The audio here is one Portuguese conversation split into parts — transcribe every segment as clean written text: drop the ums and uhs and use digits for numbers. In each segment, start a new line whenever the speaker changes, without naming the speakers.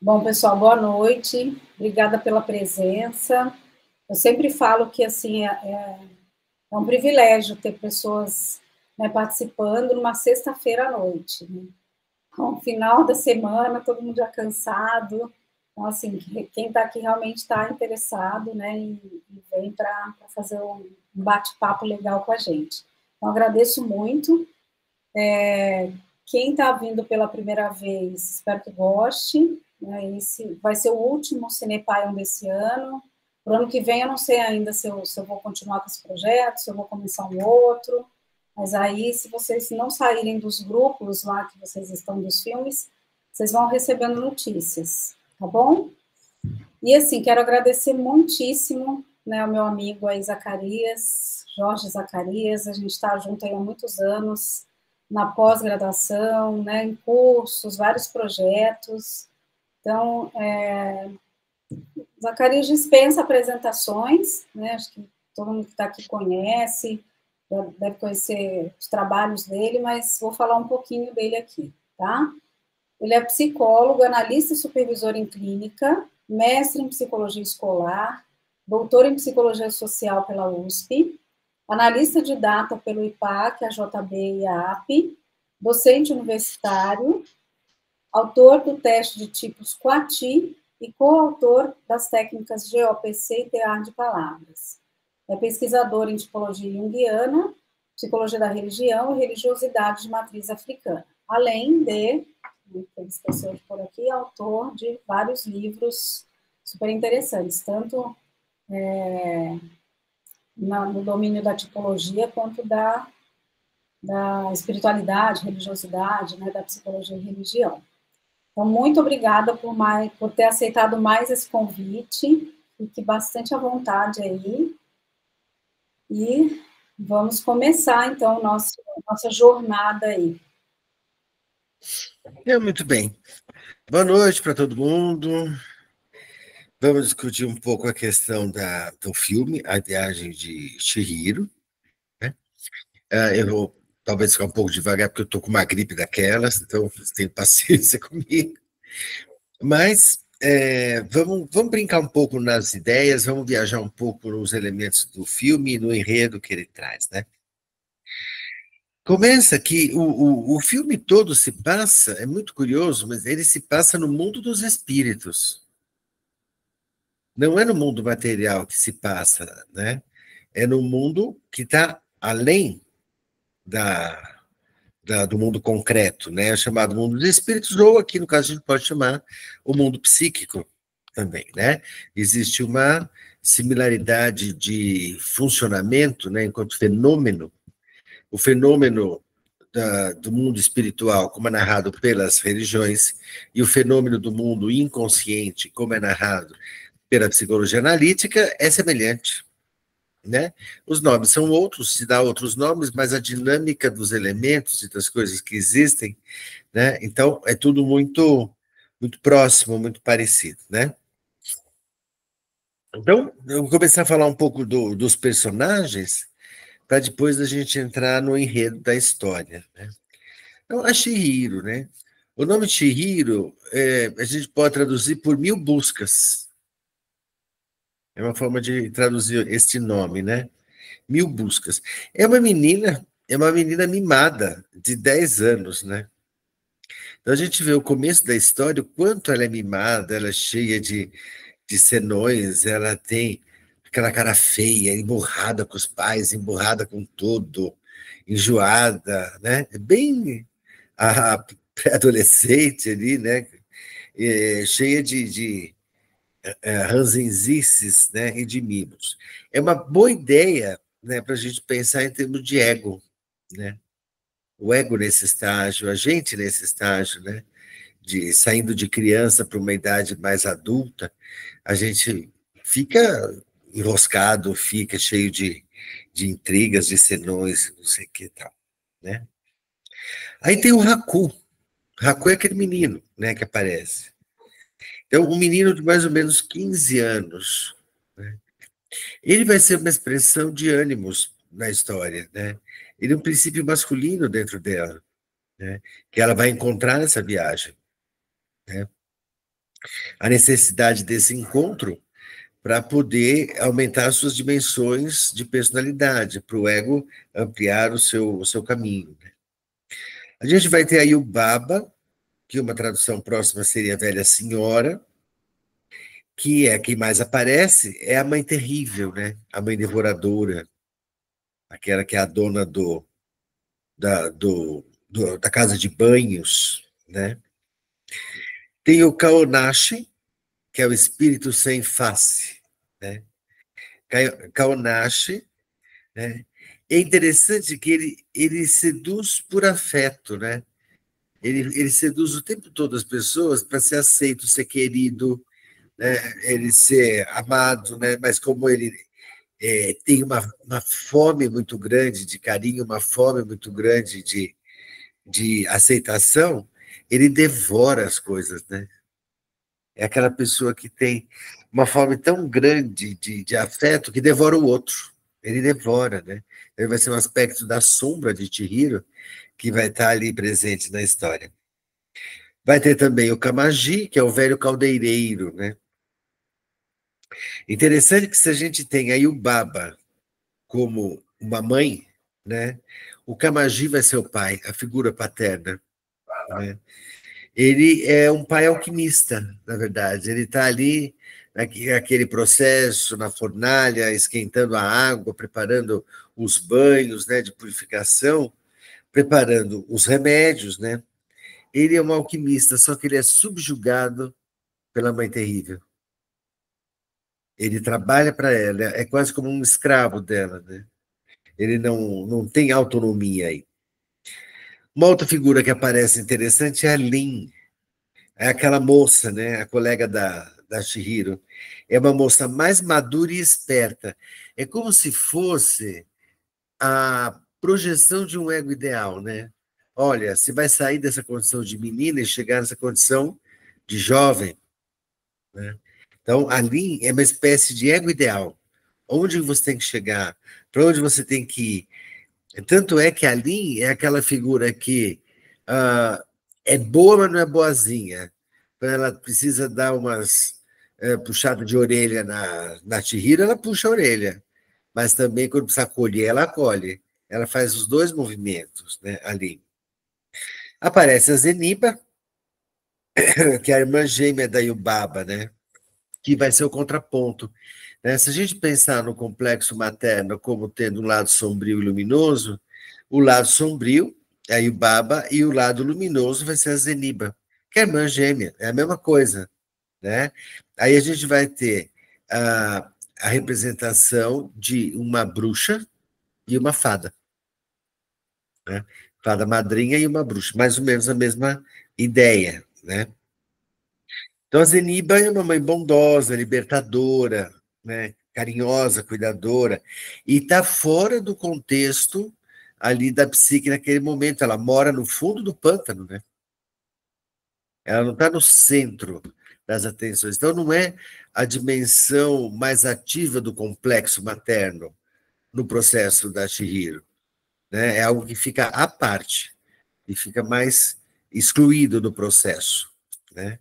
Bom, pessoal, boa noite. Obrigada pela presença. Eu sempre falo que, assim, é um privilégio ter pessoas, né, participando numa sexta-feira à noite, né? No final da semana, todo mundo já cansado. Então, assim, quem está aqui realmente está interessado, né, e vem para fazer um bate-papo legal com a gente. Então, agradeço muito. Quem está vindo pela primeira vez, espero que goste. Né? Esse vai ser o último Cinepaion desse ano. Para o ano que vem, eu não sei ainda se eu vou continuar com esse projeto, se eu vou começar um outro. Mas aí, se vocês não saírem dos grupos lá que vocês estão dos filmes, vocês vão recebendo notícias, tá bom? E assim, quero agradecer muitíssimo, né, ao meu amigo aí, Zacarias, Jorge Zacarias. A gente está junto aí há muitos anos, na pós-graduação, né, em cursos, vários projetos. Então, Zacarias dispensa apresentações, né, acho que todo mundo que está aqui conhece, deve conhecer os trabalhos dele, mas vou falar um pouquinho dele aqui, tá? Ele é psicólogo, analista e supervisor em clínica, mestre em psicologia escolar, doutor em psicologia social pela USP, analista de data pelo IPAC, a JB e a AP, docente universitário, autor do teste de tipos QATI e coautor das técnicas GOPC e tear de palavras. É pesquisador em tipologia junguiana, psicologia da religião e religiosidade de matriz africana, além de, ele esqueceu de pôr aqui, autor de vários livros super interessantes, tanto no domínio da tipologia quanto da espiritualidade, religiosidade, né, da psicologia e religião. Então, muito obrigada por ter aceitado mais esse convite. Fique bastante à vontade aí. E vamos começar, então, nossa jornada aí.
Muito bem. Boa noite para todo mundo. Vamos discutir um pouco a questão do filme, A Viagem de Chihiro. Né? Eu vou talvez ficar um pouco devagar, porque eu estou com uma gripe daquelas, então tenham paciência comigo. Mas vamos brincar um pouco nas ideias, vamos viajar um pouco nos elementos do filme e no enredo que ele traz, né? Começa que o filme todo se passa, é muito curioso, mas ele se passa no mundo dos espíritos. Não é no mundo material que se passa, né? É no mundo que está além do mundo concreto, né? É chamado mundo dos espíritos, ou aqui no caso a gente pode chamar o mundo psíquico também, né? Existe uma similaridade de funcionamento, né? Enquanto fenômeno, o fenômeno do mundo espiritual, como é narrado pelas religiões, e o fenômeno do mundo inconsciente, como é narrado pela psicologia analítica, é semelhante, né? Os nomes são outros, se dá outros nomes, mas a dinâmica dos elementos e das coisas que existem, né? Então, é tudo muito, muito próximo, muito parecido, né? Então, eu vou começar a falar um pouco dos personagens, para depois a gente entrar no enredo da história, né? Então, a Chihiro, né? O nome Chihiro, a gente pode traduzir por 1000 buscas. É uma forma de traduzir este nome, né? 1000 buscas. É uma menina mimada, de 10 anos, né? Então a gente vê o começo da história, o quanto ela é mimada, ela é cheia de senões, ela tem aquela cara feia, emburrada com os pais, emburrada com tudo, enjoada, né? É bem a pré-adolescente ali, né? Cheia de ranzinzices, né? E de mimos. É uma boa ideia, né, para a gente pensar em termos de ego, né? O ego nesse estágio, a gente nesse estágio, né? De saindo de criança para uma idade mais adulta, a gente fica enroscado, fica cheio de intrigas, de senões, não sei o que tal, né? Aí tem o Haku. Haku é aquele menino, né, que aparece. Então, um menino de mais ou menos 15 anos, né? Ele vai ser uma expressão de ânimos na história, né? Ele é um princípio masculino dentro dela, né? Que ela vai encontrar nessa viagem, né? a necessidade desse encontro para poder aumentar as suas dimensões de personalidade, para o ego ampliar o seu caminho. A gente vai ter aí o Baba, que uma tradução próxima seria Velha Senhora, que é quem mais aparece, é a mãe terrível, né? A mãe devoradora, aquela que é a dona da casa de banhos, né? Tem o Kaonashi, que é o espírito sem face, né? Kaonashi, né? É interessante que ele seduz por afeto, né? Ele seduz o tempo todo as pessoas para ser aceito, ser querido, né? Ele ser amado, né? Mas como ele tem uma fome muito grande de carinho, uma fome muito grande de aceitação, ele devora as coisas, né? É aquela pessoa que tem uma fome tão grande de afeto que devora o outro. Ele devora, né? Ele vai ser um aspecto da sombra de Chihiro que vai estar ali presente na história. Vai ter também o Kamaji, que é o velho caldeireiro, né? Interessante que se a gente tem aí o Baba como uma mãe, né? O Kamaji vai ser o pai, a figura paterna, né? Ele é um pai alquimista, na verdade. Ele está ali naquele processo, na fornalha, esquentando a água, preparando os banhos, né, de purificação, preparando os remédios, né? Ele é um alquimista, só que ele é subjugado pela Mãe Terrível. Ele trabalha para ela, é quase como um escravo dela, né? Ele não tem autonomia aí. Uma outra figura que aparece interessante é a Lin, é aquela moça, né, a colega da Chihiro. É uma moça mais madura e esperta. É como se fosse a projeção de um ego ideal, né? Olha, você vai sair dessa condição de menina e chegar nessa condição de jovem, né? Então, a Lin é uma espécie de ego ideal. Onde você tem que chegar? Para onde você tem que ir? Tanto é que a Lin é aquela figura que é boa, mas não é boazinha. Então, ela precisa dar umas puxadas de orelha na Chihiro, ela puxa a orelha. Mas também, quando precisa acolher, ela acolhe. Ela faz os dois movimentos, né, ali. Aparece a Zeniba, que é a irmã gêmea da Yubaba, né? Que vai ser o contraponto. Né? Se a gente pensar no complexo materno como tendo um lado sombrio e luminoso, o lado sombrio é a Yubaba e o lado luminoso vai ser a Zeniba, que é a irmã gêmea, é a mesma coisa. Né? Aí a gente vai ter a representação de uma bruxa e uma fada. Né? Fada madrinha e uma bruxa, mais ou menos a mesma ideia. Né? Então, a Zeniba é uma mãe bondosa, libertadora, né? Carinhosa, cuidadora, e está fora do contexto ali da psique naquele momento. Ela mora no fundo do pântano, né? Ela não está no centro das atenções. Então, não é a dimensão mais ativa do complexo materno no processo da Chihiro. Né? É algo que fica à parte e fica mais excluído do processo. Né?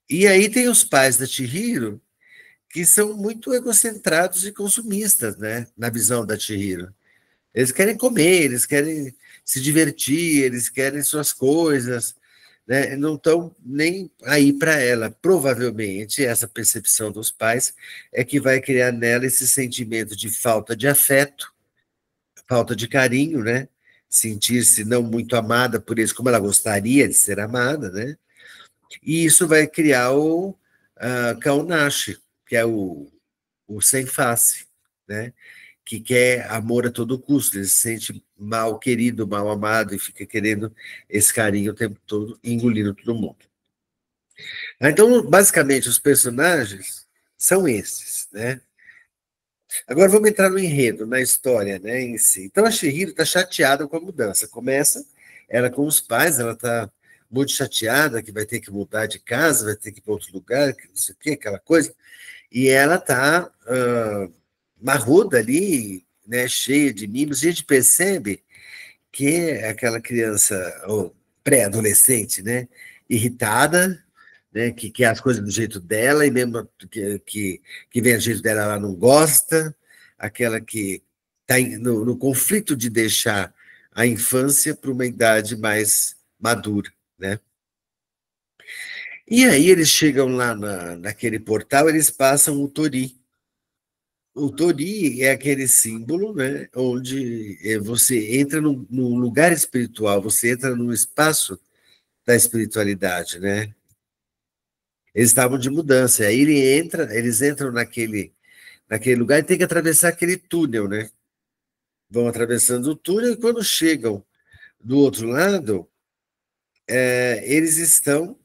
E aí tem os pais da Chihiro, que são muito egocentrados e consumistas, né? Na visão da Chihiro. Eles querem comer, eles querem se divertir, eles querem suas coisas, né? Não estão nem aí para ela. Provavelmente, essa percepção dos pais é que vai criar nela esse sentimento de falta de afeto, falta de carinho, né? Sentir-se não muito amada por eles, como ela gostaria de ser amada, né? E isso vai criar o Kaunashi, que é o sem face, né? Que quer amor a todo custo, ele se sente mal querido, mal amado e fica querendo esse carinho o tempo todo, engolindo todo mundo. Então, basicamente, os personagens são esses, né? Agora vamos entrar no enredo, na história, né, em si. Então a Chihiro está chateada com a mudança. Começa ela com os pais, ela está muito chateada que vai ter que mudar de casa, vai ter que ir para outro lugar, que não sei o quê, aquela coisa. E ela está marruda ali, né, cheia de mimos. A gente percebe que é aquela criança, ou pré-adolescente, né, irritada, né, que quer as coisas do jeito dela, e mesmo que vem do jeito dela, ela não gosta, aquela que está no conflito de deixar a infância para uma idade mais madura, né? E aí eles chegam lá naquele portal, eles passam o Tori. O Tori é aquele símbolo, né, onde você entra num lugar espiritual, você entra num espaço da espiritualidade, né? Eles estavam de mudança, aí eles entram naquele lugar e tem que atravessar aquele túnel, né? Vão atravessando o túnel e quando chegam do outro lado, eles estão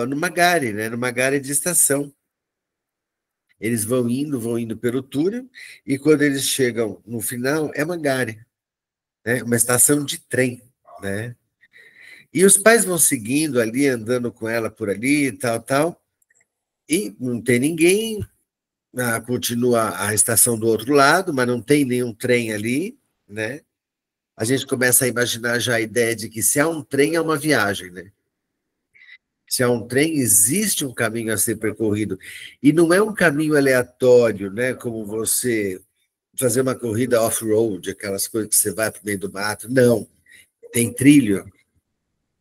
numa gare, né? Numa gare de estação. Eles vão indo pelo túnel, e quando eles chegam no final, é uma gare, né? Uma estação de trem, né? E os pais vão seguindo ali, andando com ela por ali, tal, tal, e não tem ninguém, continua a estação do outro lado, mas não tem nenhum trem ali, né? A gente começa a imaginar já a ideia de que se há um trem, é uma viagem, né? Se há um trem, existe um caminho a ser percorrido. E não é um caminho aleatório, né? Como você fazer uma corrida off-road, aquelas coisas que você vai para o meio do mato. Não, tem trilho,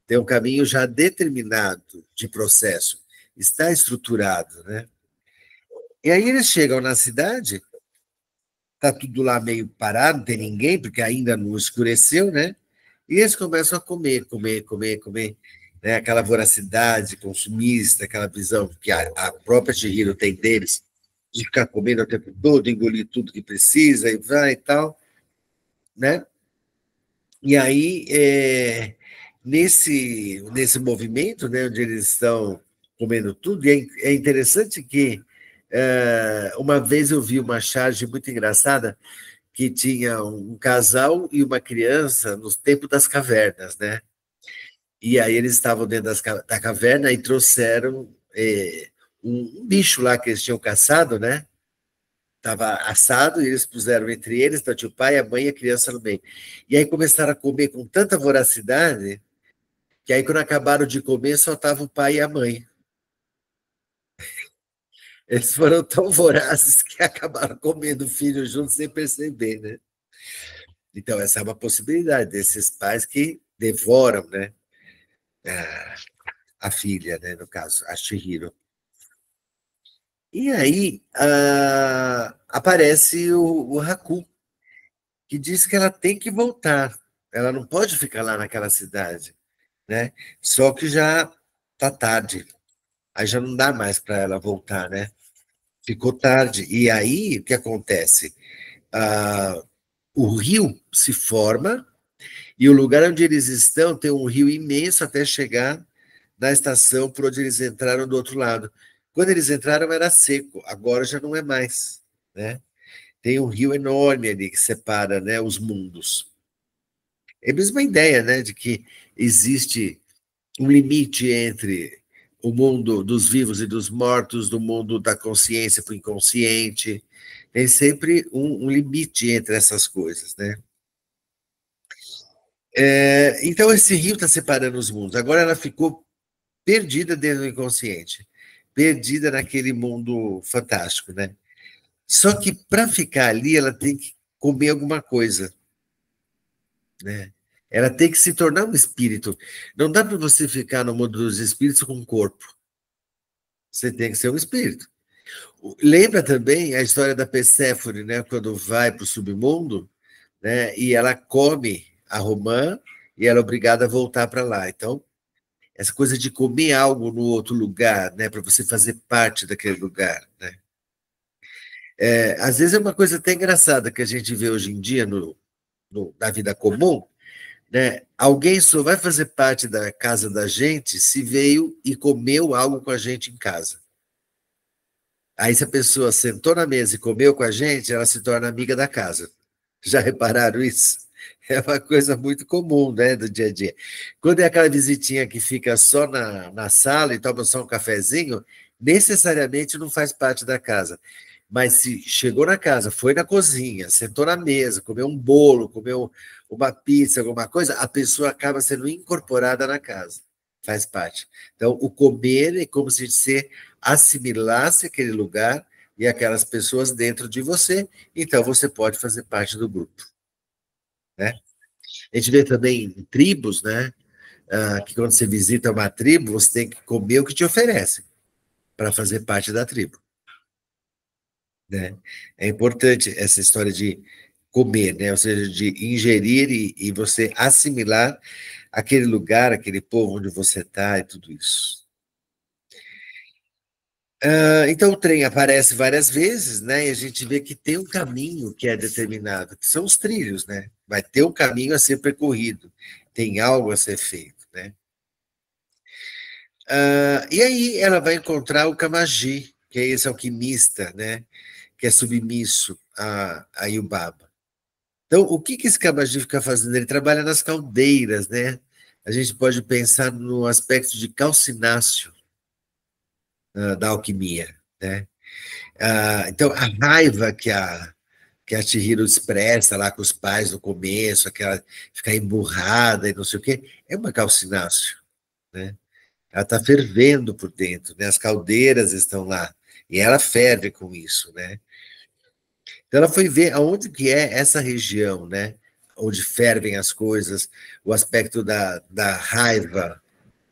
tem um caminho já determinado de processo, está estruturado, né? E aí eles chegam na cidade, está tudo lá meio parado, não tem ninguém, porque ainda não escureceu, né? E eles começam a comer, comer, comer, comer, né? Aquela voracidade consumista, aquela visão que a própria Chihiro tem deles, de ficar comendo o tempo todo, engolir tudo que precisa e vai e tal, né? E aí, nesse movimento, né, onde eles estão comendo tudo, e é interessante que uma vez eu vi uma charge muito engraçada que tinha um casal e uma criança no tempo das cavernas, né? E aí eles estavam dentro da caverna e trouxeram um bicho lá que eles tinham caçado, né? Estava assado e eles puseram entre eles, então tinha o pai, a mãe e a criança no meio. E aí começaram a comer com tanta voracidade que aí quando acabaram de comer só estava o pai e a mãe. Eles foram tão vorazes que acabaram comendo o filho junto sem perceber, né? Então essa é uma possibilidade desses pais que devoram, né, a filha, né, no caso, a Chihiro. E aí aparece o Haku, que diz que ela tem que voltar, ela não pode ficar lá naquela cidade, né? Só que já está tarde, aí já não dá mais para ela voltar, né? Ficou tarde. E aí, o que acontece? O rio se forma e o lugar onde eles estão tem um rio imenso até chegar na estação por onde eles entraram do outro lado. Quando eles entraram era seco, agora já não é mais, né? Tem um rio enorme ali que separa, né, os mundos. É a mesma ideia, né, de que existe um limite entre o mundo dos vivos e dos mortos, do mundo da consciência para o inconsciente. Tem sempre um limite entre essas coisas, né? Então, esse rio está separando os mundos. Agora ela ficou perdida dentro do inconsciente, perdida naquele mundo fantástico, né? Só que para ficar ali, ela tem que comer alguma coisa, né? Ela tem que se tornar um espírito. Não dá para você ficar no mundo dos espíritos com um corpo. Você tem que ser um espírito. Lembra também a história da Perséfone, né? Quando vai para o submundo, né? E ela come a romã e ela é obrigada a voltar para lá. Então, essa coisa de comer algo no outro lugar, né? Para você fazer parte daquele lugar, né? Às vezes é uma coisa até engraçada que a gente vê hoje em dia na vida comum, né? Alguém só vai fazer parte da casa da gente se veio e comeu algo com a gente em casa. Aí, se a pessoa sentou na mesa e comeu com a gente, ela se torna amiga da casa. Já repararam isso? É uma coisa muito comum, né, do dia a dia. Quando é aquela visitinha que fica só na sala e toma só um cafezinho, necessariamente não faz parte da casa. Mas se chegou na casa, foi na cozinha, sentou na mesa, comeu um bolo, comeu uma pizza, alguma coisa, a pessoa acaba sendo incorporada na casa. faz parte. Então, o comer é como se você assimilasse aquele lugar e aquelas pessoas dentro de você, então você pode fazer parte do grupo, né? A gente vê também em tribos, né? Que quando você visita uma tribo, você tem que comer o que te oferecem para fazer parte da tribo, né? É importante essa história de comer, né? Ou seja, de ingerir e você assimilar aquele lugar, aquele povo onde você está e tudo isso. Então o trem aparece várias vezes, né? E a gente vê que tem um caminho que é determinado, que são os trilhos, né? Vai ter um caminho a ser percorrido, tem algo a ser feito, né? E aí ela vai encontrar o Kamaji, que é esse alquimista, né? Que é submisso a Yubaba. Então, o que esse Kamaji fica fazendo? Ele trabalha nas caldeiras, né? A gente pode pensar no aspecto de calcináceo da alquimia, né? Então, a raiva que a Chihiro expressa lá com os pais no começo, aquela ficar emburrada e não sei o quê, é uma calcináceo, né? Ela está fervendo por dentro, né? As caldeiras estão lá e ela ferve com isso, né? Então ela foi ver aonde que é essa região, né? Onde fervem as coisas, o aspecto da raiva,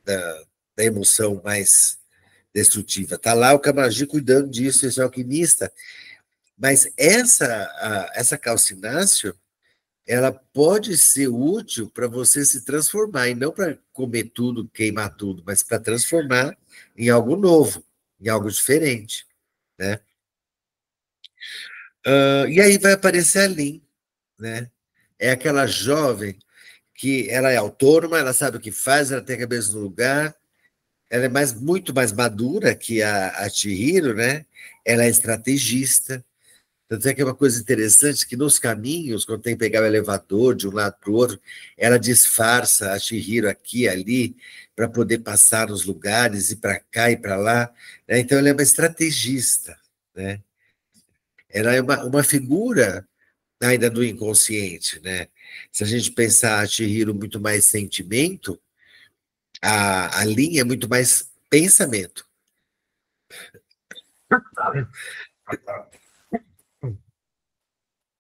da emoção mais destrutiva. Está lá o Kamaji cuidando disso, esse alquimista. Mas essa calcináceo, ela pode ser útil para você se transformar, e não para comer tudo, queimar tudo, mas para transformar em algo novo, em algo diferente, né? E aí vai aparecer a Lin, né? É aquela jovem que ela é autônoma, ela sabe o que faz, ela tem a cabeça no lugar, ela é muito mais madura que a Chihiro, né? Ela é estrategista. Tanto é que é uma coisa interessante que nos caminhos, quando tem que pegar o elevador de um lado para o outro, ela disfarça a Chihiro aqui e ali para poder passar nos lugares, ir para cá e para lá, né? Então ela é uma estrategista, né? Ela é uma figura ainda do inconsciente, né? Se a gente pensar a Chihiro muito mais sentimento, a linha é muito mais pensamento.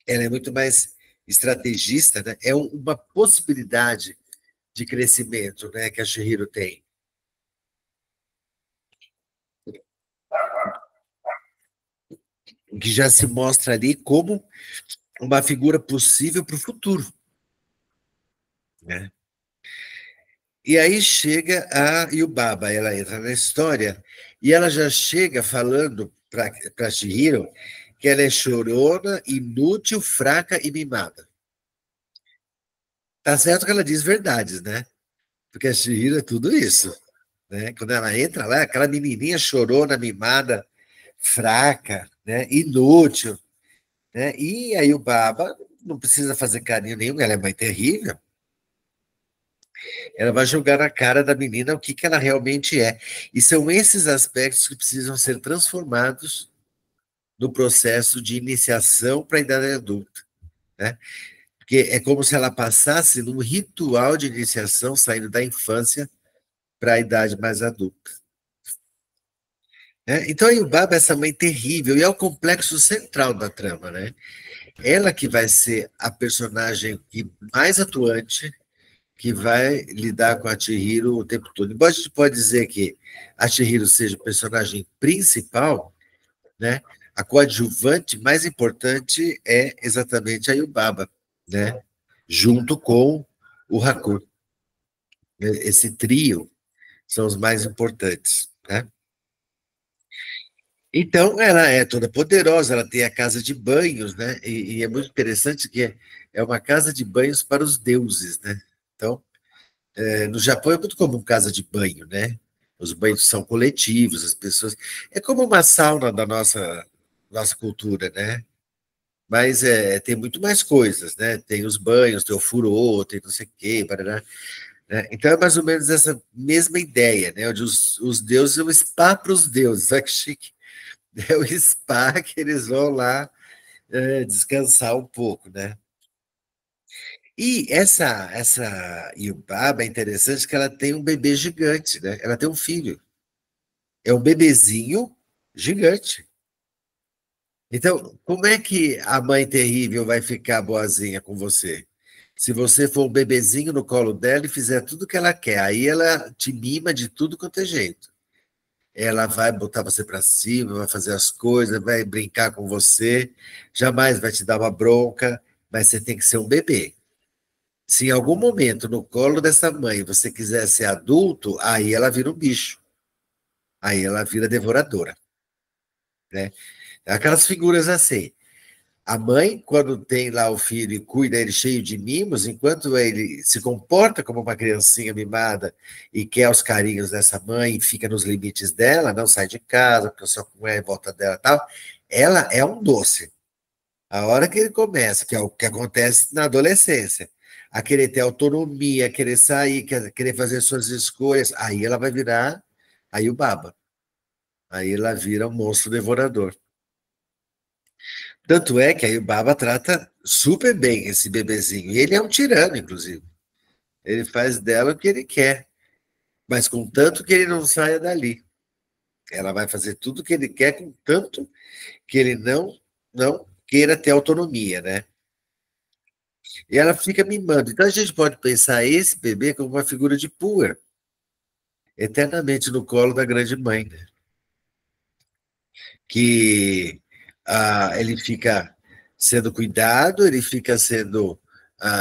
Ela é muito mais estrategista, né? É uma possibilidade de crescimento, né, que a Chihiro tem. Que já se mostra ali como uma figura possível para o futuro, né? E aí chega a Yubaba, ela entra na história e ela já chega falando para Chihiro que ela é chorona, inútil, fraca e mimada. Tá certo que ela diz verdades, né? Porque a Chihiro é tudo isso, né? Quando ela entra lá, aquela menininha chorona, mimada, fraca, né? Inútil, né? E aí o Baba não precisa fazer carinho nenhum, ela é mãe terrível. Ela vai jogar na cara da menina o que ela realmente é. E são esses aspectos que precisam ser transformados no processo de iniciação para a idade adulta, né? Porque é como se ela passasse num ritual de iniciação, saindo da infância para a idade mais adulta, né? Então a Yubaba é essa mãe terrível e é o complexo central da trama, né? Ela que vai ser a personagem mais atuante, que vai lidar com a Chihiro o tempo todo. Embora a gente pode dizer que a Chihiro seja o personagem principal, né? A coadjuvante mais importante é exatamente a Yubaba, né? Junto com o Haku. Esse trio são os mais importantes, né? Então, ela é toda poderosa, ela tem a casa de banhos, né? E é muito interessante que é uma casa de banhos para os deuses, né? Então, no Japão é muito comum casa de banho, né? Os banhos são coletivos, as pessoas. É como uma sauna da nossa cultura, né? Mas tem muito mais coisas, né? Tem os banhos, tem o furô, tem não sei o quê, barará, né? Então é mais ou menos essa mesma ideia, né? Onde os deuses é um spa para os deuses, olha que chique. É o spa que eles vão lá descansar um pouco, né? E essa Yubaba é interessante que ela tem um bebê gigante, né? Ela tem um filho. É um bebezinho gigante. Então, como é que a mãe terrível vai ficar boazinha com você? Se você for um bebezinho no colo dela e fizer tudo que ela quer, aí ela te mima de tudo quanto é jeito. Ela vai botar você para cima, vai fazer as coisas, vai brincar com você, jamais vai te dar uma bronca, mas você tem que ser um bebê. Se em algum momento no colo dessa mãe você quiser ser adulto, aí ela vira um bicho, aí ela vira devoradora, né? Aquelas figuras assim. A mãe, quando tem lá o filho e cuida ele cheio de mimos, enquanto ele se comporta como uma criancinha mimada e quer os carinhos dessa mãe, e fica nos limites dela, não sai de casa, porque só com ela em volta dela e tal, ela é um doce. A hora que ele começa, que é o que acontece na adolescência, a querer ter autonomia, querer sair, querer fazer suas escolhas, aí ela vai virar aí o baba. Aí ela vira um monstro devorador. Tanto é que aí o Baba trata super bem esse bebezinho. E ele é um tirano, inclusive. Ele faz dela o que ele quer, mas com tanto que ele não saia dali. Ela vai fazer tudo o que ele quer, com tanto que ele não queira ter autonomia, né? E ela fica mimando. Então a gente pode pensar esse bebê como uma figura de Pua, eternamente no colo da grande mãe, né? Que ele fica sendo cuidado, ele fica sendo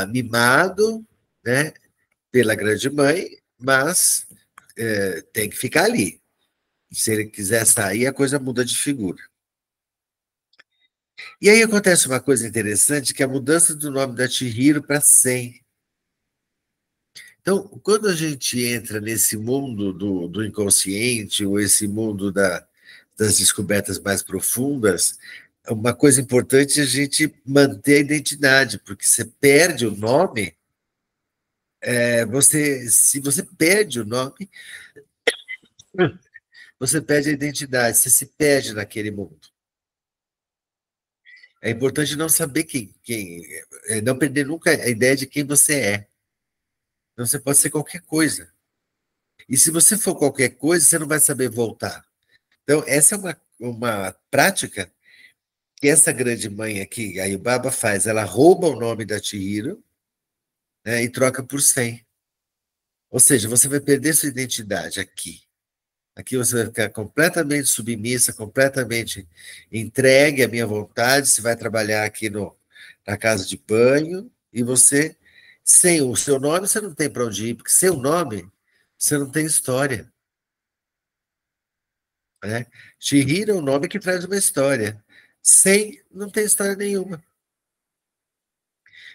mimado, né? Pela grande mãe, mas tem que ficar ali. Se ele quiser sair, a coisa muda de figura. E aí acontece uma coisa interessante, que é a mudança do nome da Chihiro para Sen. Então, quando a gente entra nesse mundo do inconsciente, ou esse mundo das descobertas mais profundas, uma coisa importante é a gente manter a identidade, porque você perde o nome, se você perde o nome, você perde a identidade, você se perde naquele mundo. É importante não saber não perder nunca a ideia de quem você é. Então você pode ser qualquer coisa. E se você for qualquer coisa, você não vai saber voltar. Então, essa é uma prática que essa grande mãe aqui, a Yubaba, faz. Ela rouba o nome da Chihiro, né, e troca por 100. Ou seja, você vai perder sua identidade aqui. Aqui você vai ficar completamente submissa, completamente entregue à minha vontade. Você vai trabalhar aqui na casa de banho e você, sem o seu nome, você não tem para onde ir, porque sem o nome, você não tem história. Né? Chihiro é um nome que traz uma história. Sem, não tem história nenhuma.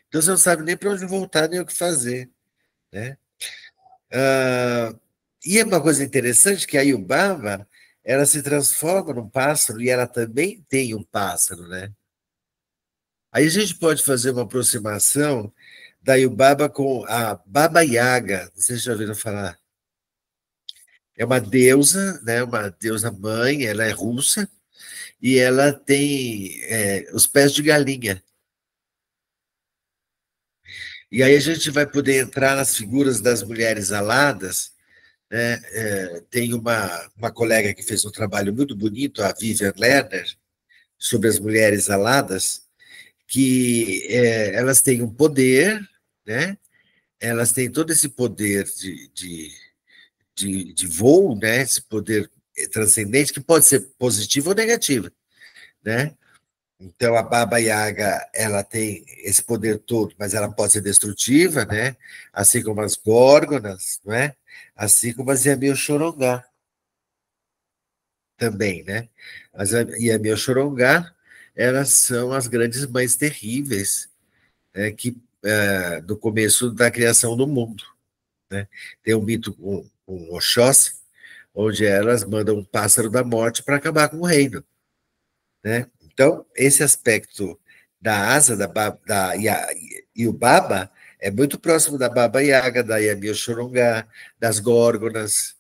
Então você não sabe nem para onde voltar, nem o que fazer. Né? Ah, e é uma coisa interessante que a Yubaba, ela se transforma num pássaro e ela também tem um pássaro, né? Aí a gente pode fazer uma aproximação da Yubaba com a Baba Yaga, vocês já ouviram falar? É uma deusa, né? Uma deusa mãe, ela é russa e ela tem os pés de galinha. E aí a gente vai poder entrar nas figuras das mulheres aladas, né? Tem uma colega que fez um trabalho muito bonito, a Vivian Lerner, sobre as mulheres aladas, que elas têm um poder, né? Elas têm todo esse poder de voo, né? Esse poder transcendente, que pode ser positivo ou negativo, né? Então, a Baba Yaga, ela tem esse poder todo, mas ela pode ser destrutiva, né? Assim como as górgonas, não é? Assim como as Yamil Chorongá também, né? As Yamil Chorongá, elas são as grandes mães terríveis, né? Que do começo da criação do mundo, né? Tem um mito com Oxóssi, onde elas mandam um pássaro da morte para acabar com o reino, né? Então, esse aspecto da asa da Yubaba é muito próximo da Baba Yaga, da Yamil Chorongá, das górgonas,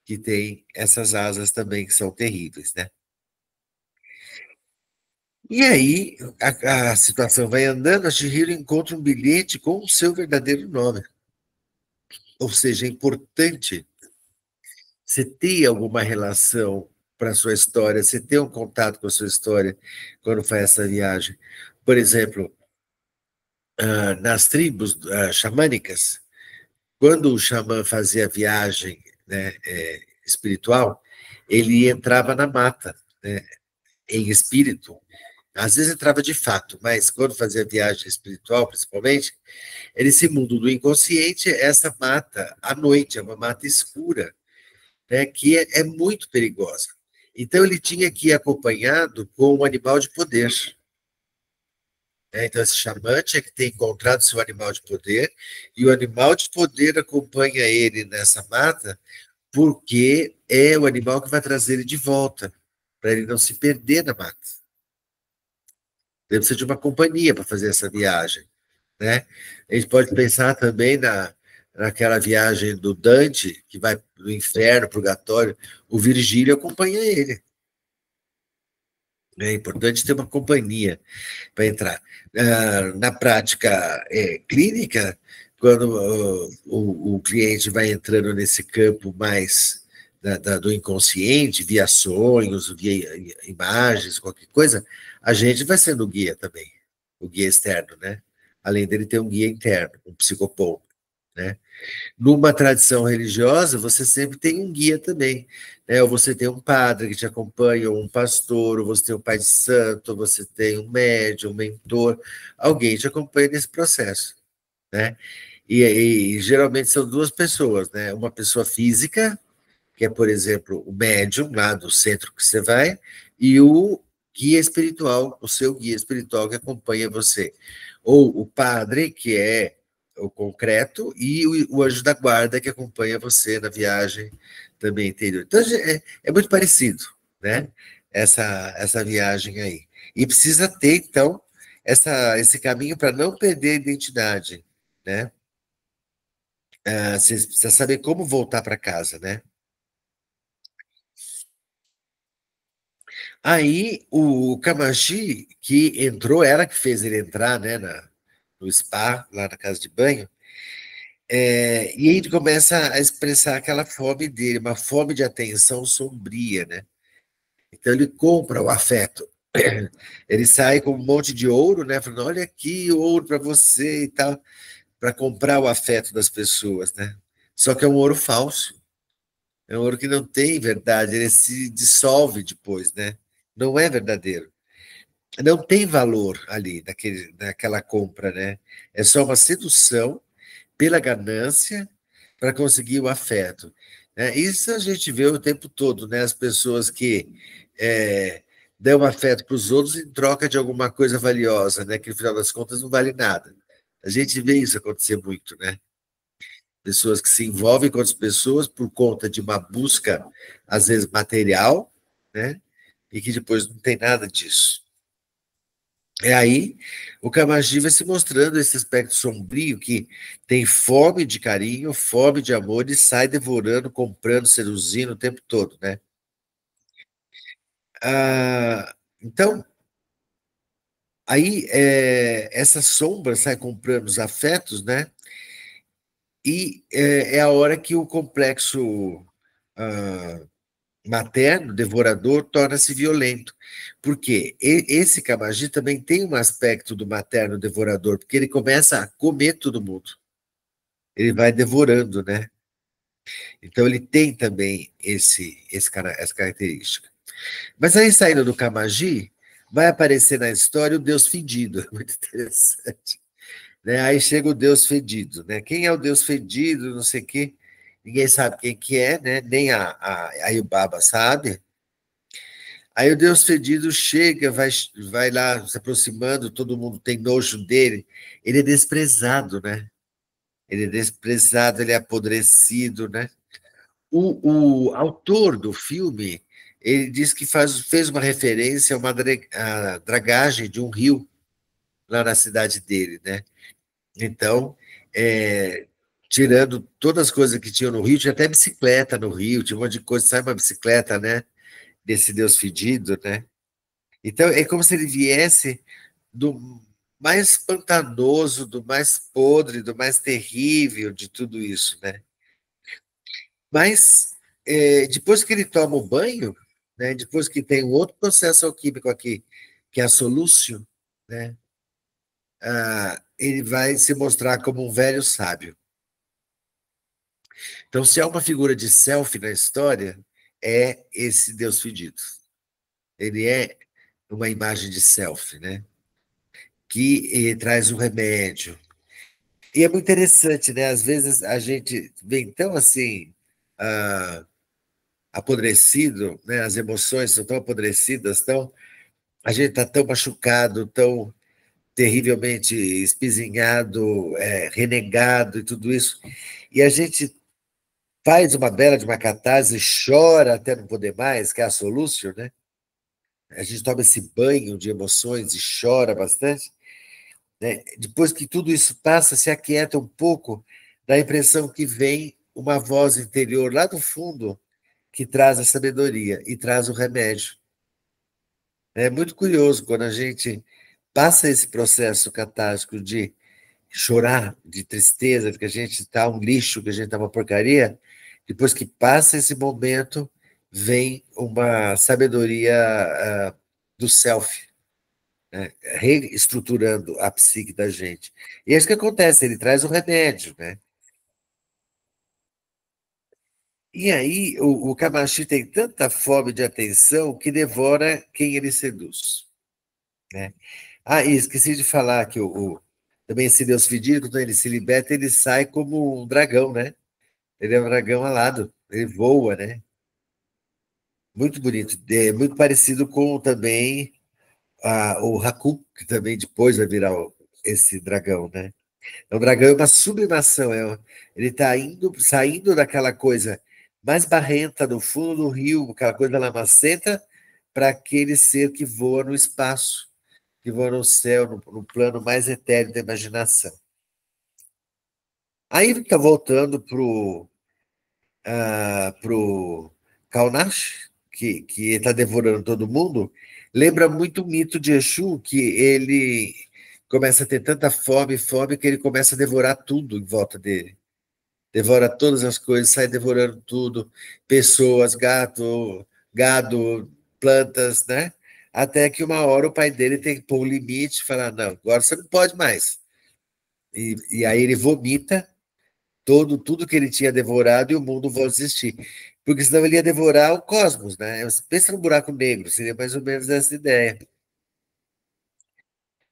que tem essas asas também que são terríveis, né? E aí, a situação vai andando, a Chihiro encontra um bilhete com o seu verdadeiro nome. Ou seja, é importante você ter alguma relação para a sua história, você ter um contato com a sua história quando faz essa viagem. Por exemplo, nas tribos xamânicas, quando o xamã fazia viagem, né, espiritual, ele entrava na mata, né, em espírito. Às vezes entrava de fato, mas quando fazia viagem espiritual, principalmente, era esse mundo do inconsciente, essa mata à noite, é uma mata escura, né, que é muito perigosa. Então ele tinha que ir acompanhado com um animal de poder. Né? Então esse xamã tinha que ter encontrado seu animal de poder, e o animal de poder acompanha ele nessa mata, porque é o animal que vai trazer ele de volta, para ele não se perder na mata. Ele precisa de uma companhia para fazer essa viagem. Né? A gente pode pensar também naquela viagem do Dante, que vai do inferno, purgatório, o Virgílio acompanha ele. É importante ter uma companhia para entrar. Na prática clínica, quando o cliente vai entrando nesse campo mais do inconsciente, via sonhos, via imagens, qualquer coisa, a gente vai sendo o guia também, o guia externo, né? Além dele ter um guia interno, um psicopompo, né? Numa tradição religiosa, você sempre tem um guia também, né? Ou você tem um padre que te acompanha, ou um pastor, ou você tem um pai de santo, ou você tem um médium, um mentor, alguém te acompanha nesse processo, né? E geralmente são duas pessoas, né? Uma pessoa física, que é, por exemplo, o médium lá do centro que você vai, e o guia espiritual, o seu guia espiritual que acompanha você. Ou o padre, que é o concreto, e o anjo da guarda que acompanha você na viagem também interior. Então, é muito parecido, né? Essa viagem aí. E precisa ter, então, esse caminho para não perder a identidade, né? Você precisa saber como voltar para casa, né? Aí o Camachi, que entrou, ela que fez ele entrar, né, no spa, lá na casa de banho, e aí ele começa a expressar aquela fome dele, uma fome de atenção sombria, né? Então ele compra o afeto. Ele sai com um monte de ouro, né? Falando, olha aqui, ouro para você e tal, para comprar o afeto das pessoas, né? Só que é um ouro falso, é um ouro que não tem verdade, ele se dissolve depois, né? Não é verdadeiro. Não tem valor ali naquela compra, né? É só uma sedução pela ganância para conseguir o afeto. Né? Isso a gente vê o tempo todo, né? As pessoas que dão afeto para os outros em troca de alguma coisa valiosa, né? Que no final das contas não vale nada. A gente vê isso acontecer muito, né? Pessoas que se envolvem com outras pessoas por conta de uma busca, às vezes material, né? E que depois não tem nada disso. É aí o Kamagi vai se mostrando esse aspecto sombrio que tem fome de carinho, fome de amor e sai devorando, comprando, seduzindo o tempo todo, né? Então, aí essa sombra sai comprando os afetos, né? E é a hora que o complexo ah, materno, devorador, torna-se violento. Porque esse Kamagi também tem um aspecto do materno devorador, porque ele começa a comer todo mundo. Ele vai devorando, né? Então ele tem também essa característica. Mas aí, saindo do Kamagi, vai aparecer na história o Deus fedido. É muito interessante. Né? Aí chega o Deus fedido. Né? Quem é o Deus fedido, não sei o quê. Ninguém sabe quem que é, né? Nem a Yubaba sabe. Aí o Deus fedido chega, vai lá se aproximando, todo mundo tem nojo dele. Ele é desprezado, né? Ele é desprezado, ele é apodrecido, né? O autor do filme, ele diz que fez uma referência a uma dragagem de um rio lá na cidade dele, né? Então, é, tirando todas as coisas que tinham no rio, tinha até bicicleta no rio, tinha um monte de coisa, sabe uma bicicleta, né? Desse Deus fedido, né? Então, é como se ele viesse do mais pantanoso, do mais podre, do mais terrível de tudo isso, né? Mas, depois que ele toma o banho, né, depois que tem um outro processo alquímico aqui, que é a solúcio, né, ele vai se mostrar como um velho sábio. Então, se há uma figura de self na história, é esse Deus fedido. Ele é uma imagem de self, né? Que traz um remédio. E é muito interessante, né? Às vezes a gente vem tão assim, ah, apodrecido, né? As emoções são tão apodrecidas, tão, a gente está tão machucado, tão terrivelmente espizinhado, renegado e tudo isso. E a gente faz uma bela de uma catarse, chora até não poder mais, que é a solution, né? A gente toma esse banho de emoções e chora bastante, né? Depois que tudo isso passa, se aquieta um pouco, dá a impressão que vem uma voz interior lá do fundo que traz a sabedoria e traz o remédio. É muito curioso quando a gente passa esse processo catártico de chorar, de tristeza, de que a gente está um lixo, que a gente está uma porcaria, depois que passa esse momento, vem uma sabedoria do self, né? Reestruturando a psique da gente. E é isso que acontece, ele traz o remédio, né? E aí o Kamashi tem tanta fome de atenção que devora quem ele seduz, né? Ah, e esqueci de falar que também esse Deus fedido, quando ele se liberta, ele sai como um dragão, né? Ele é um dragão alado, ele voa, né? Muito bonito. É muito parecido com também o Haku, que também depois vai virar esse dragão, né? O dragão é uma sublimação, ele está saindo daquela coisa mais barrenta no fundo do rio, aquela coisa lamacenta, para aquele ser que voa no espaço, que voa no céu, no plano mais etéreo da imaginação. Aí ele está voltando pro Kaunash, que está devorando todo mundo, lembra muito o mito de Exu, que ele começa a ter tanta fome, que ele começa a devorar tudo em volta dele. Devora todas as coisas, sai devorando tudo, pessoas, gato, gado, plantas, né? Até que uma hora o pai dele tem que pôr um limite e falar, não, agora você não pode mais. E aí ele vomita tudo que ele tinha devorado e o mundo vai existir. Porque senão ele ia devorar o cosmos, né? Pensa no buraco negro, seria mais ou menos essa ideia.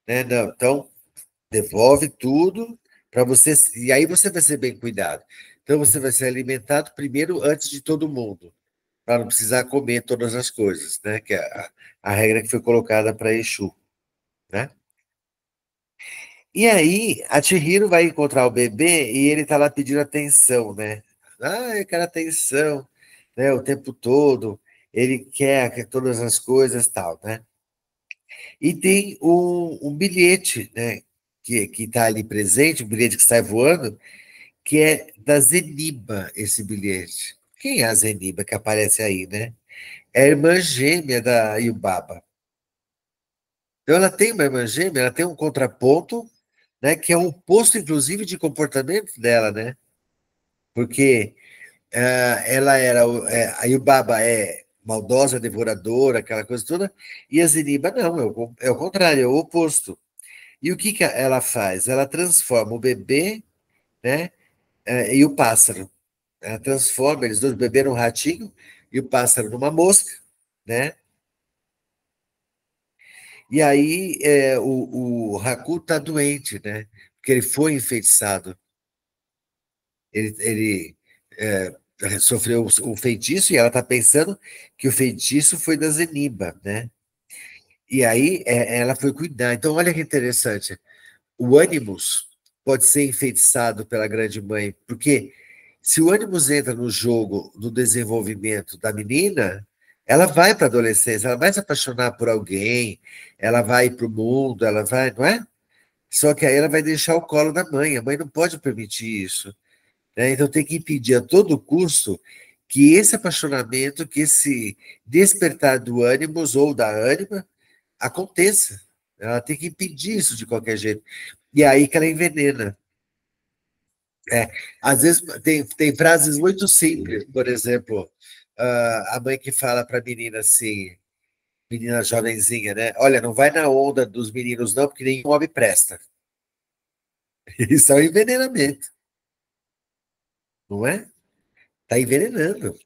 Né? Não, então, devolve tudo para você, e aí você vai ser bem cuidado. Então, você vai ser alimentado primeiro antes de todo mundo, para não precisar comer todas as coisas, né? Que é a regra que foi colocada para Exu, né? E aí, a Chihiro vai encontrar o bebê e ele está lá pedindo atenção, né? Ah, eu quero atenção, né? O tempo todo, ele quer todas as coisas tal, né? E tem um bilhete, né? Que está ali presente, um bilhete que sai voando, que é da Zeniba, esse bilhete. Quem é a Zeniba que aparece aí, né? É a irmã gêmea da Yubaba. Então, ela tem uma irmã gêmea, ela tem um contraponto, né, que é um oposto, inclusive, de comportamento dela, né? Porque ela era. A Yubaba é maldosa, devoradora, aquela coisa toda, e a Zeniba não, é o contrário, é o oposto. E o que ela faz? Ela transforma o bebê, né, e o pássaro. Ela transforma eles dois, o bebê num ratinho e o pássaro numa mosca, né? E aí o Haku está doente, né? Porque ele foi enfeitiçado. Ele sofreu o feitiço e ela está pensando que o feitiço foi da Zeniba, né? E aí ela foi cuidar. Então, olha que interessante. O Animus pode ser enfeitiçado pela grande mãe, porque se o Animus entra no jogo do desenvolvimento da menina, ela vai para a adolescência, ela vai se apaixonar por alguém, ela vai para o mundo, ela vai, não é? Só que aí ela vai deixar o colo da mãe, a mãe não pode permitir isso, né? Então tem que impedir a todo custo que esse apaixonamento, que esse despertar do ânimos ou da ânima, aconteça. Ela tem que impedir isso de qualquer jeito. E é aí que ela envenena. Às vezes tem frases muito simples, por exemplo, a mãe que fala para a menina assim, menina jovenzinha, né? Olha, não vai na onda dos meninos não, porque nenhum homem presta. Isso é um envenenamento, não é? Está envenenando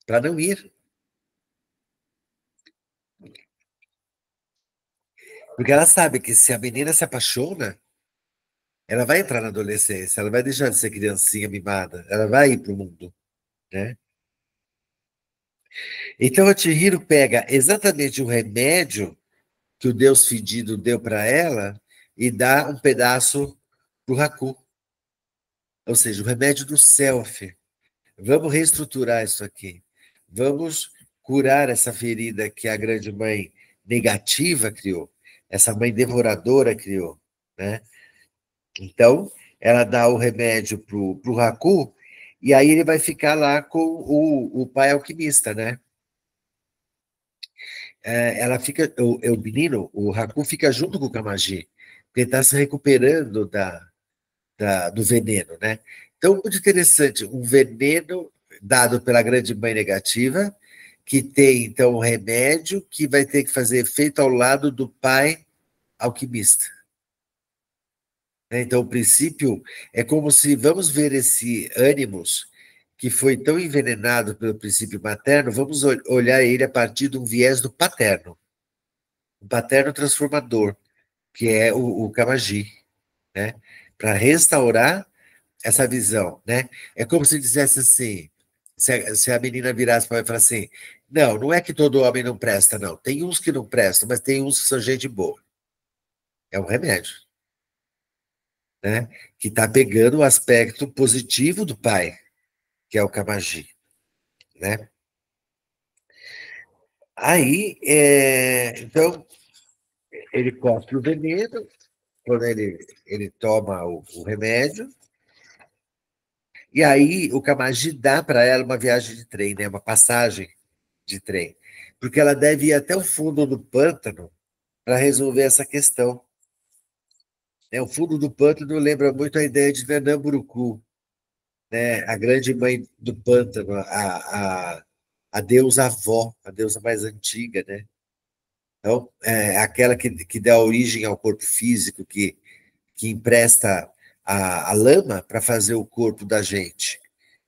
para não ir. Porque ela sabe que se a menina se apaixona, ela vai entrar na adolescência, ela vai deixar de ser criancinha mimada, ela vai ir para o mundo, né? Então a Chihiro pega exatamente o remédio que o Deus fedido deu para ela e dá um pedaço para o Haku. Ou seja, o remédio do self. Vamos reestruturar isso aqui. Vamos curar essa ferida que a grande mãe negativa criou, essa mãe devoradora criou, né? Então, ela dá o remédio para o Haku, e aí ele vai ficar lá com o pai alquimista, né? Ela fica, o menino, o Haku fica junto com o Kamaji, porque ele está se recuperando do veneno, né? Então, muito interessante, um veneno dado pela grande mãe negativa, que tem, então, um remédio que vai ter que fazer efeito ao lado do pai alquimista. Então, o princípio é como se, vamos ver esse ânimos que foi tão envenenado pelo princípio materno, vamos olhar ele a partir de um viés do paterno, um paterno transformador, que é o Kamaji, né? Para restaurar essa visão, né? É como se dissesse assim, se a menina virasse para mim e falasse assim, não, não é que todo homem não presta, não. Tem uns que não prestam, mas tem uns que são gente boa. É um remédio, né? Que está pegando o aspecto positivo do pai, que é o Kamaji, né? Aí, então, ele cospe o veneno, quando ele toma o remédio, e aí o Kamaji dá para ela uma viagem de trem, né? Uma passagem de trem, porque ela deve ir até o fundo do pântano para resolver essa questão. O fundo do pântano lembra muito a ideia de Nanamburucu, né? A grande mãe do pântano, a deusa avó, a deusa mais antiga, né? Então, é aquela que dá origem ao corpo físico, que empresta a lama para fazer o corpo da gente,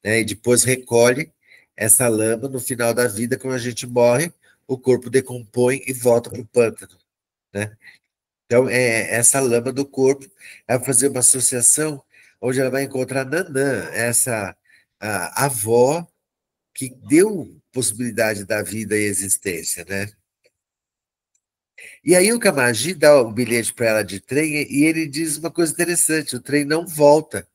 né? E depois recolhe essa lama no final da vida, quando a gente morre, o corpo decompõe e volta para o pântano, né? Então, essa lama do corpo, ela vai fazer uma associação onde ela vai encontrar Nanã, essa avó que deu possibilidade da vida e existência, né? E aí o Camagi dá o bilhete para ela de trem e ele diz uma coisa interessante, o trem não volta,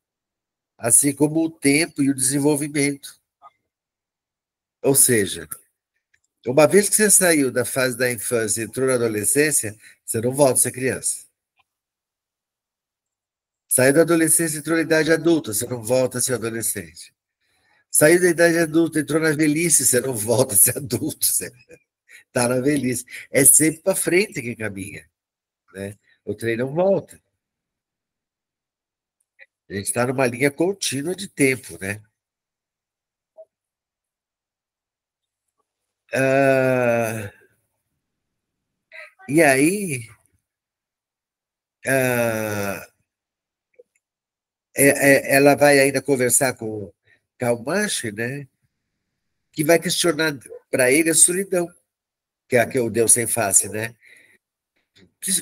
assim como o tempo e o desenvolvimento. Ou seja, uma vez que você saiu da fase da infância e entrou na adolescência, você não volta a ser criança. Saiu da adolescência e entrou na idade adulta, você não volta a ser adolescente. Saiu da idade adulta, entrou na velhice, você não volta a ser adulto, você está na velhice. É sempre para frente que caminha, né? O trem não volta. A gente está numa linha contínua de tempo, né? Ah, e aí, ah, ela vai ainda conversar com o Calmanche, né? Que vai questionar para ele a solidão, que é a que o Deus sem face, né?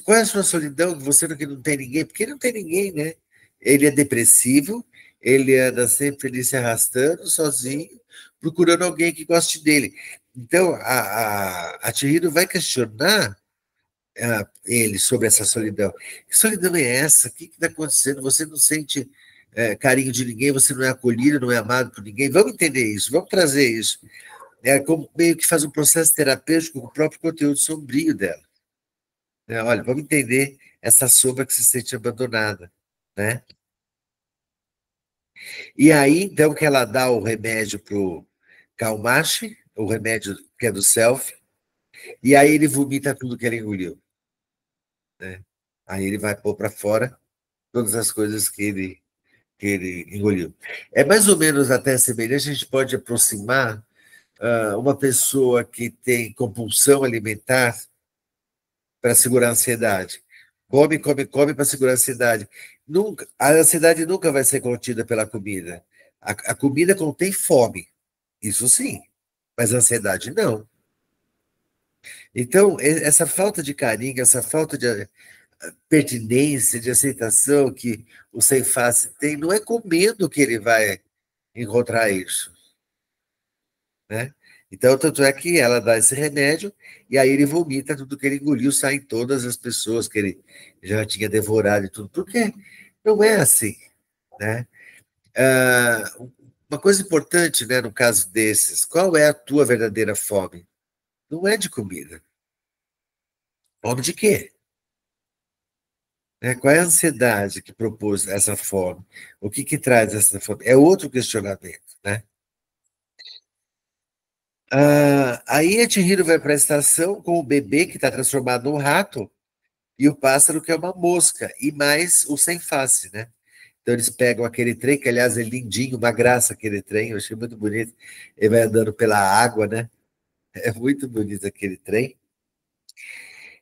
Qual é a sua solidão? Você não tem ninguém? Porque ele não tem ninguém, né? Ele é depressivo, ele anda sempre ali se arrastando, sozinho, procurando alguém que goste dele. Então, a Chihiro vai questionar ele sobre essa solidão. Que solidão é essa? O que está acontecendo? Você não sente carinho de ninguém, você não é acolhido, não é amado por ninguém. Vamos entender isso, vamos trazer isso. É como meio que faz um processo terapêutico com o próprio conteúdo sombrio dela. Né? Olha, vamos entender essa sombra que se sente abandonada, né? E aí, então, que ela dá o remédio para o Calmache, o remédio que é do self, E aí ele vomita tudo que ele engoliu, né? Aí ele vai pôr para fora todas as coisas que ele engoliu. É mais ou menos até semelhante, a gente pode aproximar uma pessoa que tem compulsão alimentar para segurar a ansiedade. Come, come, come para segurar a ansiedade. Nunca, a ansiedade nunca vai ser contida pela comida. A comida contém fome, isso sim, mas a ansiedade não. Então, essa falta de carinho, essa falta de pertinência, de aceitação que o sem face tem, não é comendo que ele vai encontrar isso, né? Então, tanto é que ela dá esse remédio e aí ele vomita tudo que ele engoliu, saem todas as pessoas que ele já tinha devorado e tudo, porque não é assim, né? Ah, uma coisa importante, né, no caso desses, qual é a tua verdadeira fome? Não é de comida. Fome de quê? Né? Qual é a ansiedade que propôs essa fome? O que que traz essa fome? É outro questionamento, né? Aí a Chihiro vai para a estação com o bebê que está transformado num rato e o pássaro que é uma mosca, e mais o sem face, né? Então eles pegam aquele trem, que aliás é lindinho, uma graça aquele trem, eu achei muito bonito. Ele vai andando pela água, né? É muito bonito aquele trem.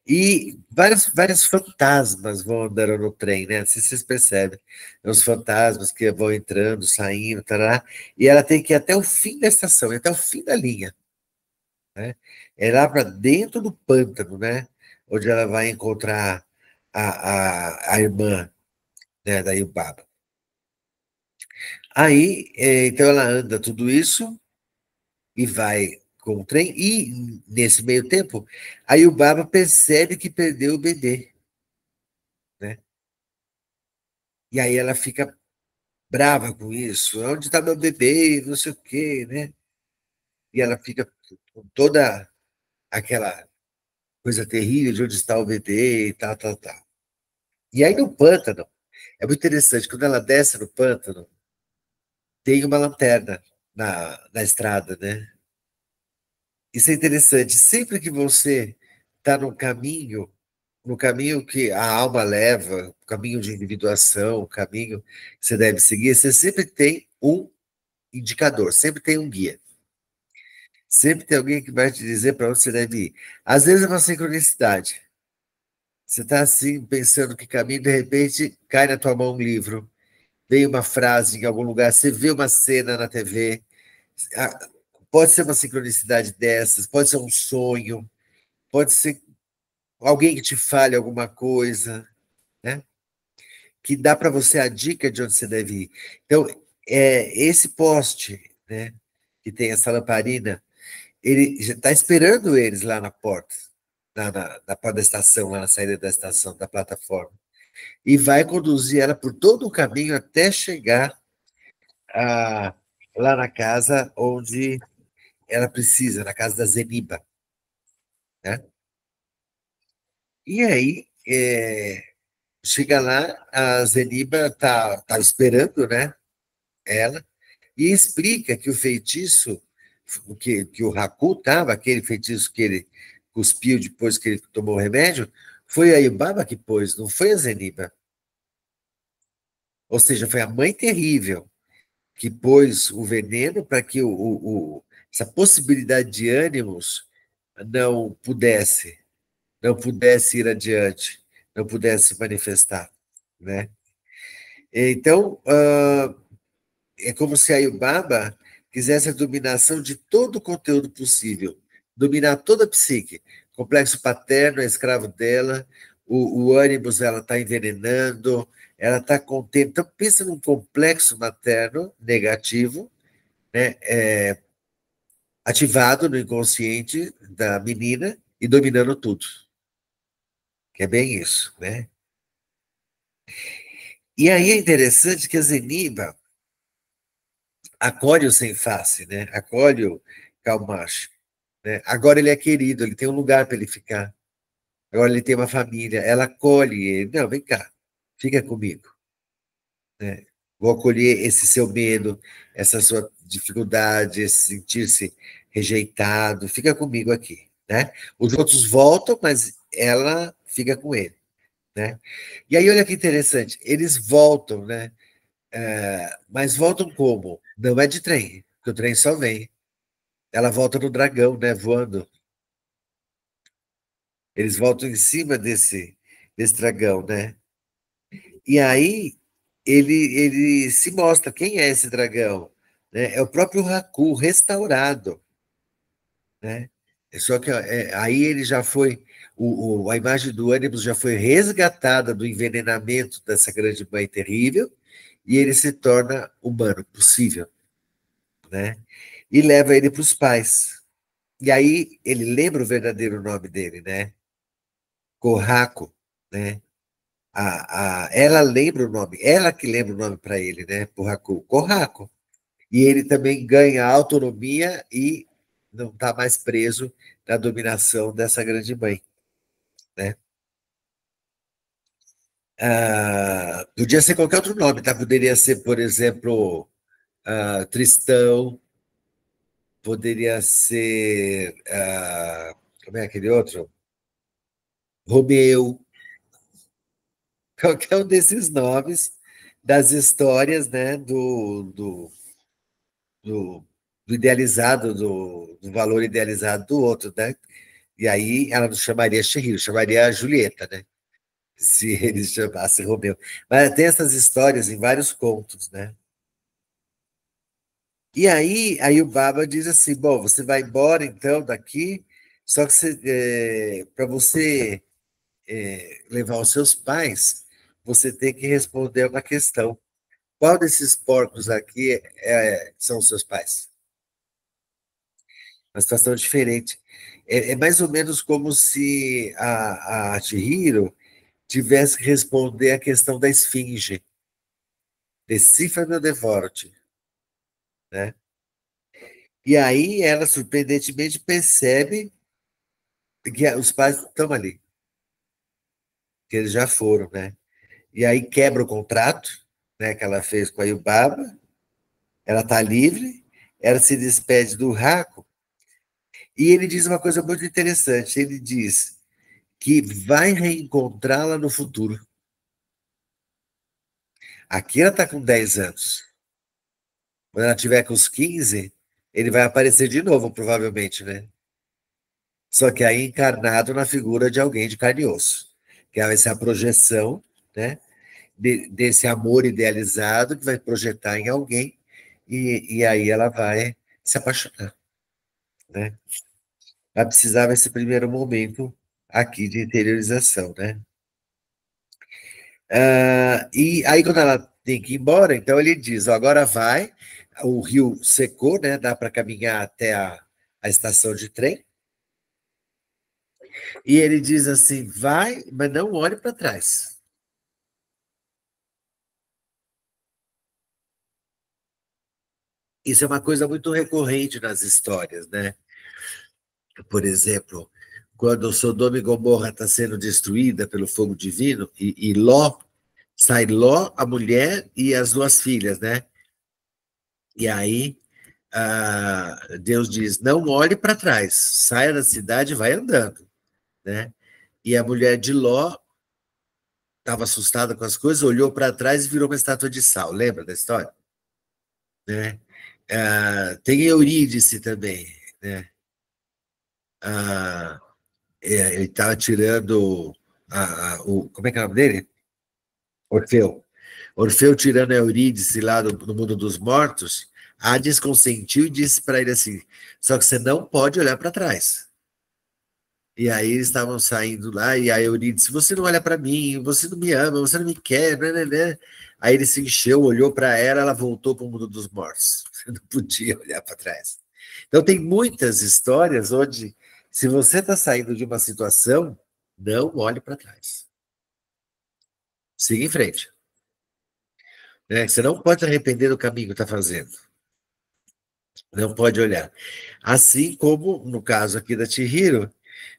E vários fantasmas vão andando no trem, né? Não sei se vocês percebem. Os fantasmas que vão entrando, saindo, tará, e ela tem que ir até o fim da estação, até o fim da linha, né? É lá para dentro do pântano, né? Onde ela vai encontrar a irmã, né, da Yubaba. Aí, então ela anda tudo isso e vai com o trem, e nesse meio tempo, a Yubaba percebe que perdeu o bebê, né? E aí ela fica brava com isso. Onde está meu bebê? Não sei o quê, né? E ela fica com toda aquela coisa terrível de onde está o bebê e tal, tal, tal. E aí no pântano, é muito interessante, quando ela desce no pântano, tem uma lanterna na estrada, né? Isso é interessante. Sempre que você está no caminho que a alma leva, o caminho de individuação, o caminho que você deve seguir, você sempre tem um indicador, sempre tem um guia. Sempre tem alguém que vai te dizer para onde você deve ir. Às vezes é uma sincronicidade. Você está assim, pensando que caminho, de repente cai na tua mão um livro, vem uma frase em algum lugar, você vê uma cena na TV. Ah, pode ser uma sincronicidade dessas, pode ser um sonho, pode ser alguém que te fale alguma coisa, né? Que dá para você a dica de onde você deve ir. Então, esse poste, né, que tem essa lamparina, ele já está esperando eles lá na porta, na porta da estação, lá na saída da estação, da plataforma, e vai conduzir ela por todo o caminho até chegar a, lá na casa onde ela precisa, na casa da Zeniba, né? E aí, chega lá, a Zeniba tá esperando, né, ela, e explica que o feitiço, que o Haku estava, aquele feitiço que ele cuspiu depois que ele tomou o remédio, foi a Ibaba que pôs, não foi a Zeniba. Ou seja, foi a mãe terrível que pôs o veneno para que essa possibilidade de ânimos não pudesse, não pudesse ir adiante, não pudesse se manifestar, né? Então, é como se a Yubaba quisesse a dominação de todo o conteúdo possível, dominar toda a psique. O complexo paterno é escravo dela, o ânimos ela está envenenando, ela está contendo. Então, pensa num complexo materno negativo, né, ativado no inconsciente da menina e dominando tudo. Que é bem isso, né? E aí é interessante que a Zeniba acolhe o sem face, né? Acolhe o calmacho. Né? Agora ele é querido, ele tem um lugar para ele ficar. Agora ele tem uma família, ela acolhe ele. Não, vem cá, fica comigo. Né? Vou acolher esse seu medo, essa sua dificuldade, esse sentir-se rejeitado. Fica comigo aqui. né? Os outros voltam, mas ela fica com ele, né? E aí, olha que interessante, eles voltam, né? Mas voltam como? Não é de trem, porque o trem só vem. Ela volta no dragão, né? Voando. Eles voltam em cima desse dragão, né? E aí ele se mostra quem é esse dragão, né? É o próprio Haku restaurado, né? Só que aí ele já foi, a imagem do ônibus já foi resgatada do envenenamento dessa grande mãe terrível e ele se torna humano, possível, né? E leva ele para os pais. E aí ele lembra o verdadeiro nome dele, né? Corraco, né? Ela lembra o nome, ela que lembra o nome para ele, né? Corraco, Corraco. E ele também ganha autonomia e não está mais preso na dominação dessa grande mãe, né? Podia ser qualquer outro nome, tá? Poderia ser, por exemplo, Tristão, poderia ser, como é aquele outro? Romeu, qualquer um desses nomes das histórias, né, do, do idealizado, do valor idealizado do outro, né? E aí ela não chamaria Chihiro, chamaria a Julieta, né? Se eles chamassem Romeu. Mas tem essas histórias em vários contos, né? E aí o Baba diz assim, bom, você vai embora então daqui, só que para você levar os seus pais, você tem que responder uma questão. Qual desses porcos aqui são os seus pais? Uma situação diferente. É mais ou menos como se a Chihiro tivesse que responder a questão da esfinge. Decifra-me ou devoro-te, né? E aí ela, surpreendentemente, percebe que os pais estão ali, que eles já foram, né? E aí quebra o contrato, né, que ela fez com a Yubaba, ela está livre, ela se despede do Raco, e ele diz uma coisa muito interessante, ele diz que vai reencontrá-la no futuro. Aqui ela está com 10 anos. Quando ela tiver com os 15, ele vai aparecer de novo, provavelmente, né? Só que aí encarnado na figura de alguém de carne e osso, que vai ser a projeção, né, desse amor idealizado que vai projetar em alguém e aí ela vai se apaixonar, né? Vai precisar desse primeiro momento aqui de interiorização, né? E aí quando ela tem que ir embora, então ele diz, ó, agora vai, o rio secou, né? Dá para caminhar até a estação de trem, e ele diz assim, vai, mas não olhe para trás. Isso é uma coisa muito recorrente nas histórias, né? Por exemplo, quando Sodoma e Gomorra está sendo destruída pelo fogo divino, e Ló, sai Ló, a mulher e as duas filhas, né? E aí Deus diz: não olhe para trás, saia da cidade e vai andando, né? E a mulher de Ló estava assustada com as coisas, olhou para trás e virou uma estátua de sal. Lembra da história? Né? Tem Eurídice também, né? Ah, ele estava tirando como é que é o nome dele? Orfeu. Orfeu tirando a Eurídice lá no mundo dos mortos, Hades consentiu e disse para ele assim: só que você não pode olhar para trás. E aí eles estavam saindo lá, e a Eurídice, você não olha para mim, você não me ama, você não me quer, né? Aí ele se encheu, olhou para ela voltou para o mundo dos mortos. Você não podia olhar para trás. Então tem muitas histórias onde, se você está saindo de uma situação, não olhe para trás. Siga em frente. Né? Você não pode se arrepender do caminho que está fazendo. Não pode olhar. Assim como, no caso aqui da Chihiro,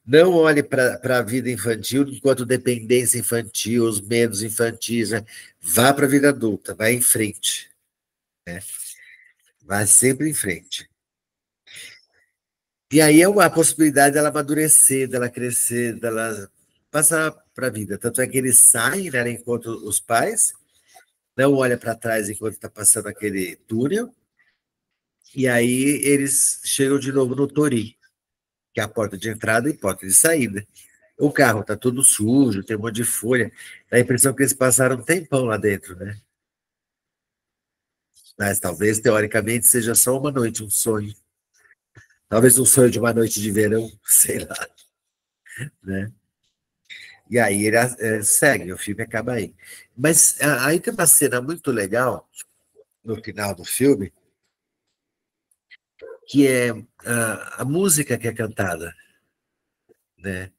não olhe para a vida infantil enquanto dependência infantil, os medos infantis. Né? Vá para a vida adulta, vai em frente. Né? Vá sempre em frente. E aí é uma possibilidade dela amadurecer, dela crescer, dela passar para a vida. Tanto é que eles saem, né, enquanto os pais, não olha para trás enquanto está passando aquele túnel, e aí eles chegam de novo no Tori, que é a porta de entrada e porta de saída. O carro está todo sujo, tem um monte de folha. Dá a impressão que eles passaram um tempão lá dentro, né? Mas talvez, teoricamente, seja só uma noite, um sonho. Talvez um sonho de uma noite de verão, sei lá, né? E aí ele segue, o filme acaba aí. Mas aí tem uma cena muito legal no final do filme, que é a música que é cantada, né?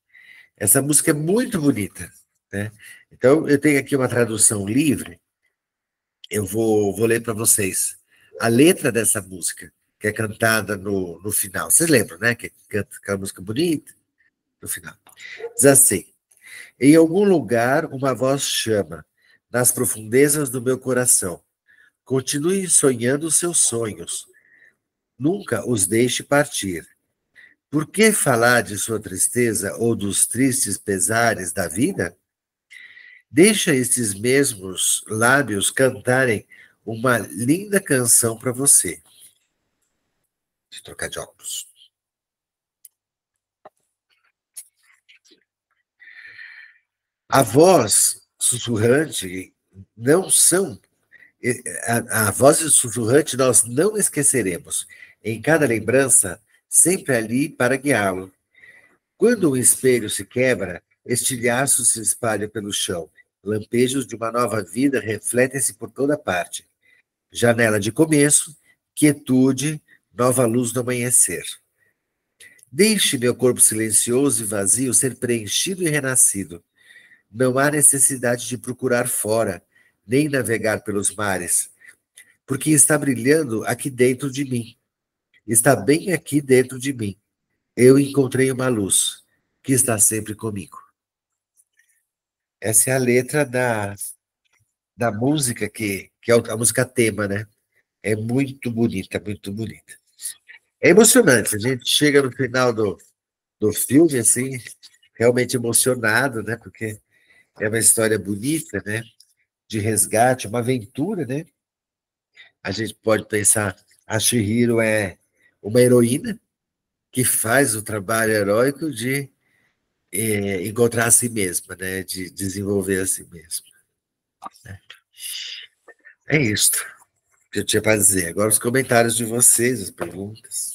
Essa música é muito bonita, né? Então, eu tenho aqui uma tradução livre, eu vou ler para vocês a letra dessa música, que é cantada no final. Vocês lembram, né? Que canta aquela música bonita no final. Diz assim: em algum lugar, uma voz chama, nas profundezas do meu coração. Continue sonhando os seus sonhos. Nunca os deixe partir. Por que falar de sua tristeza ou dos tristes pesares da vida? Deixa esses mesmos lábios cantarem uma linda canção para você. Deixa eu trocar de óculos. A voz sussurrante não são. A voz sussurrante nós não esqueceremos. Em cada lembrança, sempre ali para guiá-lo. Quando um espelho se quebra, estilhaços se espalham pelo chão. Lampejos de uma nova vida refletem-se por toda parte. Janela de começo, quietude, nova luz do amanhecer. Deixe meu corpo silencioso e vazio ser preenchido e renascido. Não há necessidade de procurar fora, nem navegar pelos mares, porque está brilhando aqui dentro de mim. Está bem aqui dentro de mim. Eu encontrei uma luz que está sempre comigo. Essa é a letra da música, que é a música tema, né? É muito bonita, muito bonita. É emocionante, a gente chega no final do filme, assim, realmente emocionado, né? Porque é uma história bonita, né? De resgate, uma aventura, né? A gente pode pensar, a Chihiro é uma heroína que faz o trabalho heróico de encontrar a si mesma, né? De desenvolver a si mesma. É isto que eu tinha para dizer. Agora os comentários de vocês, as perguntas.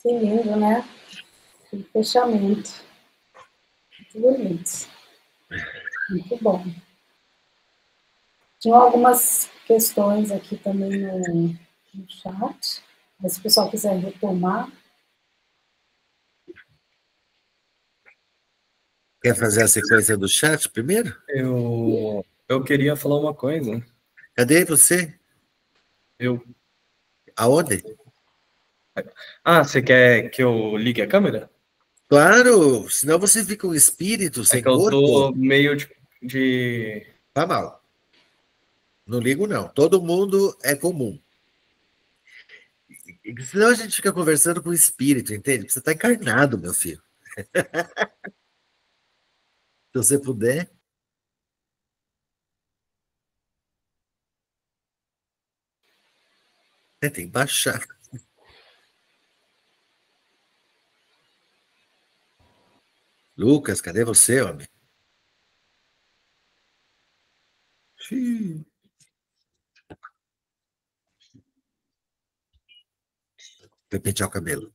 Que lindo, né? Que fechamento. Muito bonito. Muito bom. Tinha algumas questões aqui também no chat, mas se o pessoal quiser retomar.
Quer fazer a sequência do chat primeiro?
Eu queria falar uma coisa.
Cadê você?
Eu.
Aonde?
Você quer que eu ligue a câmera?
Claro, senão você fica um espírito sem
que eu
corpo.
tô meio de...
Tá mal. Não ligo, não. Todo mundo é comum. Senão a gente fica conversando com o espírito, entende? Você está encarnado, meu filho. Se você puder. Tem que baixar. Lucas, cadê você, homem? Foi pentear o cabelo.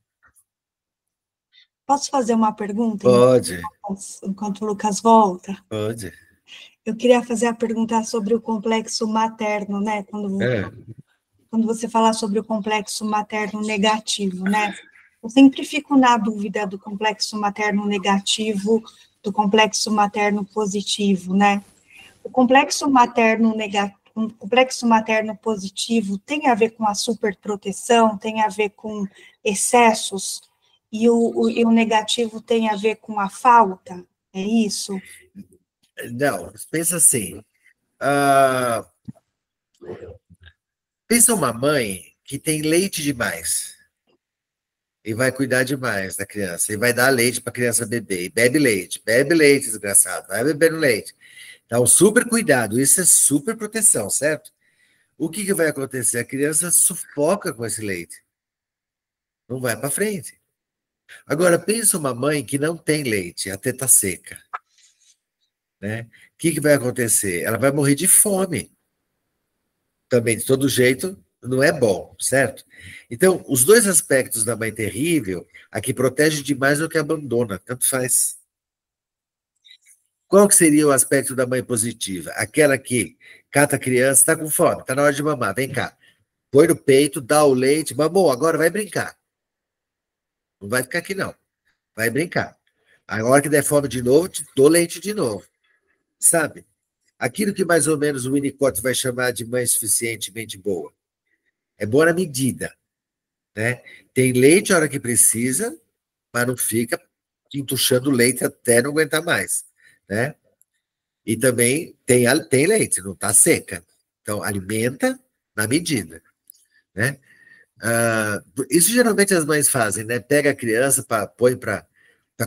Posso fazer uma pergunta?
Pode.
Enquanto o Lucas volta?
Pode.
Eu queria fazer a pergunta sobre o complexo materno, né? Quando você fala sobre o complexo materno negativo, né? Eu sempre fico na dúvida do complexo materno negativo, do complexo materno positivo, né? O complexo materno negativo, o complexo materno positivo tem a ver com a superproteção, tem a ver com excessos, e o negativo tem a ver com a falta, é isso?
Não, pensa assim. Ah, Pensa uma mãe que tem leite demais e vai cuidar demais da criança, e vai dar leite para a criança beber, e bebe leite, desgraçado, vai bebendo leite. Então, super cuidado, isso é super proteção, certo? O que, que vai acontecer? A criança sufoca com esse leite, não vai para frente. Agora, pensa uma mãe que não tem leite, a teta seca, né? O que, que vai acontecer? Ela vai morrer de fome. Também, de todo jeito, não é bom, certo? Então, os dois aspectos da mãe terrível, a que protege demais ou que abandona, tanto faz. Qual que seria o aspecto da mãe positiva? Aquela que cata a criança, está com fome, está na hora de mamar, vem cá. Põe no peito, dá o leite, mamou, agora vai brincar. Não vai ficar aqui, não. Vai brincar. Agora que der fome de novo, te dou leite de novo. Sabe? Aquilo que mais ou menos o Winnicott vai chamar de mãe suficientemente boa. É boa na medida, né? Tem leite a hora que precisa, mas não fica entuchando leite até não aguentar mais, né? E também tem leite, não está seca. Então, alimenta na medida, né? Isso geralmente as mães fazem, né? Pega a criança, põe para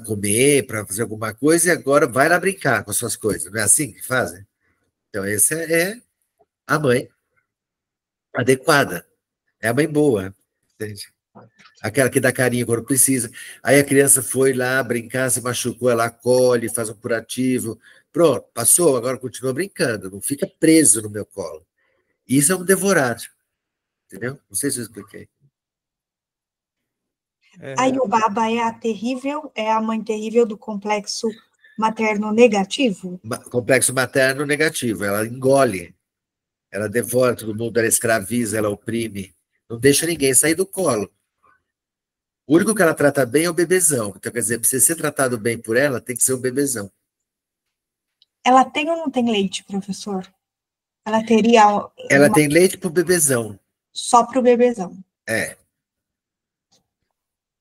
comer, para fazer alguma coisa, e agora vai lá brincar com as suas coisas. Não é assim que fazem? Então, essa é a mãe adequada. É a mãe boa, entende? Aquela que dá carinho quando precisa. Aí a criança foi lá brincar, se machucou, ela acolhe, faz um curativo. Pronto, passou, agora continua brincando, não fica preso no meu colo. Isso é um devorar, entendeu? Não sei se eu expliquei.
A Yubaba é a mãe terrível do complexo materno negativo?
Complexo materno negativo, ela engole, ela devora todo mundo, ela escraviza, ela oprime, não deixa ninguém sair do colo. O único que ela trata bem é o bebezão. Então, quer dizer, para você ser tratado bem por ela, tem que ser um bebezão.
Ela tem ou não tem leite, professor? Ela teria...
Ela tem leite pro bebezão.
Só para o bebezão.
É.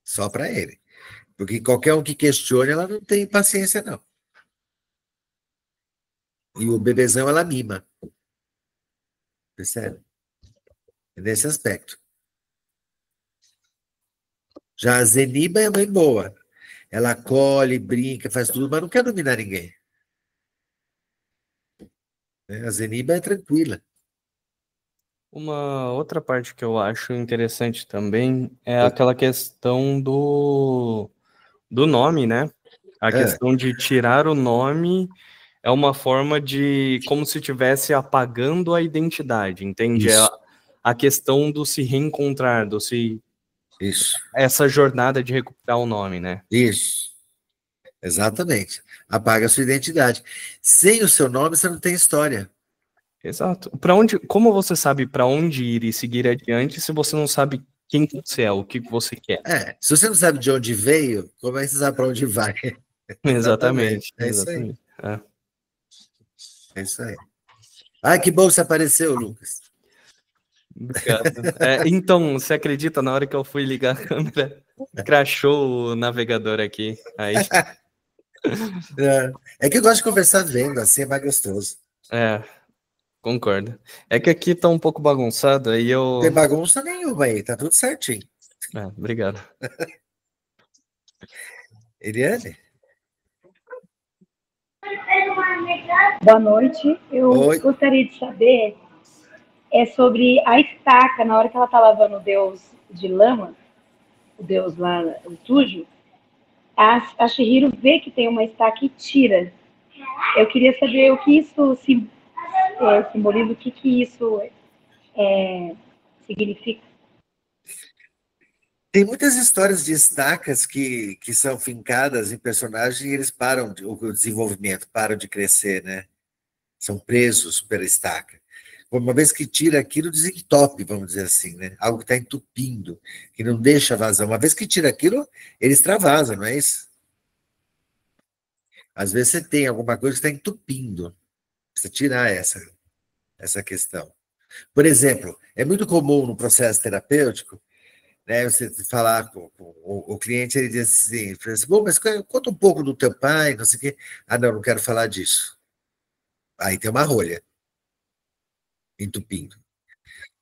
Só para ele. Porque qualquer um que questione, ela não tem paciência, não. E o bebezão, ela mima. Percebe? É nesse aspecto. Já a Zeniba é mãe boa. Ela acolhe, brinca, faz tudo, mas não quer dominar ninguém. A Zeniba é tranquila.
Uma outra parte que eu acho interessante também é aquela questão do nome, né? A questão de tirar o nome é uma forma de, como se estivesse apagando a identidade, entende?
Isso.
É a questão do se reencontrar, do se...
Isso.
Essa jornada de recuperar o nome, né?
Isso. Exatamente. Apaga a sua identidade. Sem o seu nome, você não tem história.
Exato. Como você sabe para onde ir e seguir adiante se você não sabe quem você é, o que você quer?
Se você não sabe de onde veio, como é que você sabe para onde vai?
Exatamente.
É
exatamente.
Isso aí. É isso aí. Ah, que bom que você apareceu, Lucas.
Obrigado. Então, você acredita, na hora que eu fui ligar a câmera, crashou o navegador aqui. Aí...
É que eu gosto de conversar vendo, assim é mais gostoso.
Concordo. É que aqui tá um pouco bagunçado, aí eu...
Não tem bagunça nenhuma aí, tá tudo certinho.
Obrigado.
Eliane?
Boa noite. Eu gostaria de saber sobre a estaca, na hora que ela está lavando o deus de lama, o deus lá, o sujo, a Chihiro vê que tem uma estaca e tira. Eu queria saber o que isso simboliza, o que isso significa.
Tem muitas histórias de estacas que são fincadas em personagens e eles param o desenvolvimento, param de crescer, né? São presos pela estaca. Uma vez que tira aquilo, desentope, vamos dizer assim, né? Algo que está entupindo, que não deixa vazão. Uma vez que tira aquilo, ele extravasa, não é isso? Às vezes você tem alguma coisa que está entupindo. Precisa tirar essa questão. Por exemplo, é muito comum no processo terapêutico, né, você falar com o cliente, ele diz assim, bom, mas conta um pouco do teu pai, não sei o quê. Ah, não quero falar disso. Aí tem uma rolha entupindo.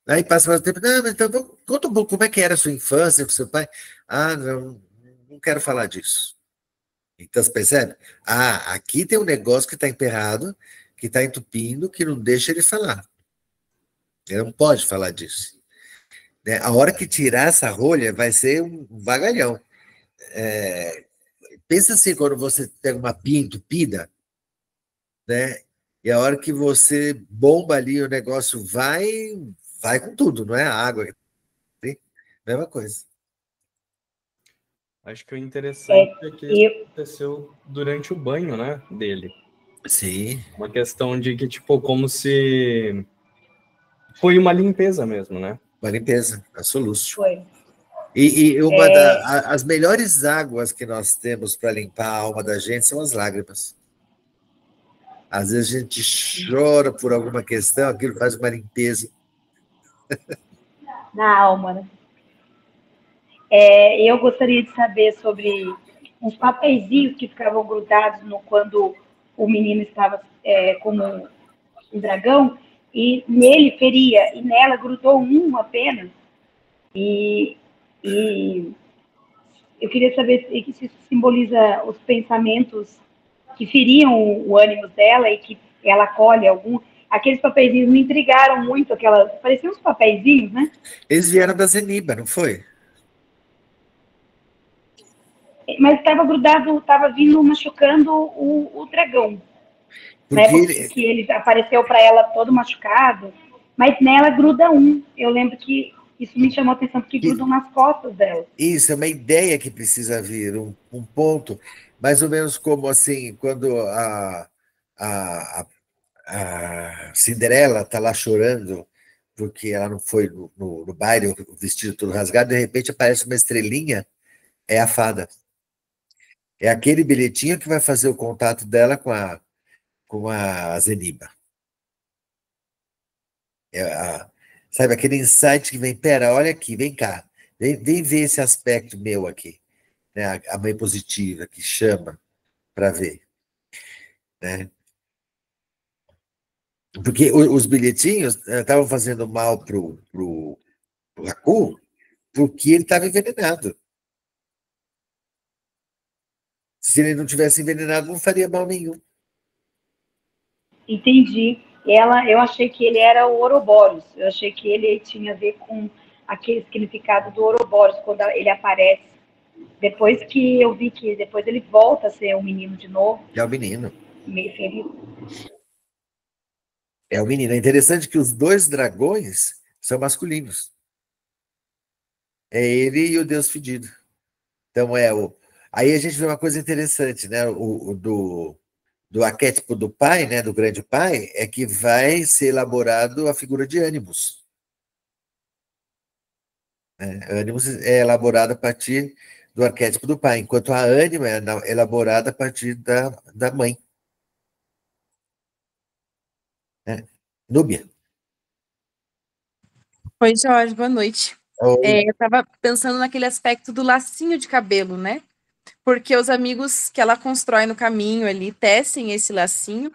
Aí passa mais tempo, não, mas então conta um pouco como é que era a sua infância com seu pai. Ah, não quero falar disso. Então, você percebe? Ah, aqui tem um negócio que está emperrado, que está entupindo, que não deixa ele falar. Ele não pode falar disso. Né? A hora que tirar essa rolha, vai ser um vagalhão. Pensa assim, quando você pega uma pia entupida, né? E a hora que você bomba ali, o negócio vai com tudo, não é a água. Mesma coisa.
Acho que o interessante é que isso aconteceu durante o banho, né, dele.
Sim.
Uma questão de que, tipo, como se foi uma limpeza mesmo, né?
Uma limpeza, absoluta.
Foi.
E as melhores águas que nós temos para limpar a alma da gente são as lágrimas. Às vezes a gente chora por alguma questão, aquilo faz uma limpeza.
Na alma, né? Eu gostaria de saber sobre uns papeizinhos que ficavam grudados quando o menino estava como um dragão, e nele feria, e nela grudou um apenas. E eu queria saber se isso simboliza os pensamentos que feriam o ânimo dela e que ela colhe algum. Aqueles papeizinhos me intrigaram muito, pareciam uns papeizinhos, né?
Eles vieram da Zeniba, não foi?
Mas estava grudado, estava vindo machucando o dragão.
Porque
Que ele apareceu para ela todo machucado, mas nela gruda um. Eu lembro que isso me chamou a atenção, porque grudam nas costas dela.
Isso é uma ideia que precisa vir, um ponto, mais ou menos como assim, quando a Cinderela está lá chorando, porque ela não foi no baile, o vestido todo rasgado, de repente aparece uma estrelinha, é a fada. É aquele bilhetinho que vai fazer o contato dela com a Zeniba. Sabe, aquele insight que vem, pera, olha aqui, vem cá, vem ver esse aspecto meu aqui, né? A mãe positiva que chama para ver, né? Porque os bilhetinhos estavam fazendo mal pro Haku, porque ele estava envenenado. Se ele não tivesse envenenado, não faria mal nenhum.
Entendi. Eu achei que ele era o Ouroboros. Eu achei que ele tinha a ver com aquele significado do Ouroboros, quando ele aparece. Depois que eu vi que depois ele volta a ser um menino de novo.
É o menino.
Meio ferido.
É o menino. É interessante que os dois dragões são masculinos. É ele e o Deus Fedido. Então aí a gente vê uma coisa interessante, né? Do arquétipo do pai, né? Do grande pai, é que vai ser elaborado a figura de Ânimos. Ânimos é elaborado a partir do arquétipo do pai, enquanto a ânima é elaborada a partir da mãe. Núbia.
Oi, Jorge, boa noite. Eu estava pensando naquele aspecto do lacinho de cabelo, né? Porque os amigos que ela constrói no caminho ali tecem esse lacinho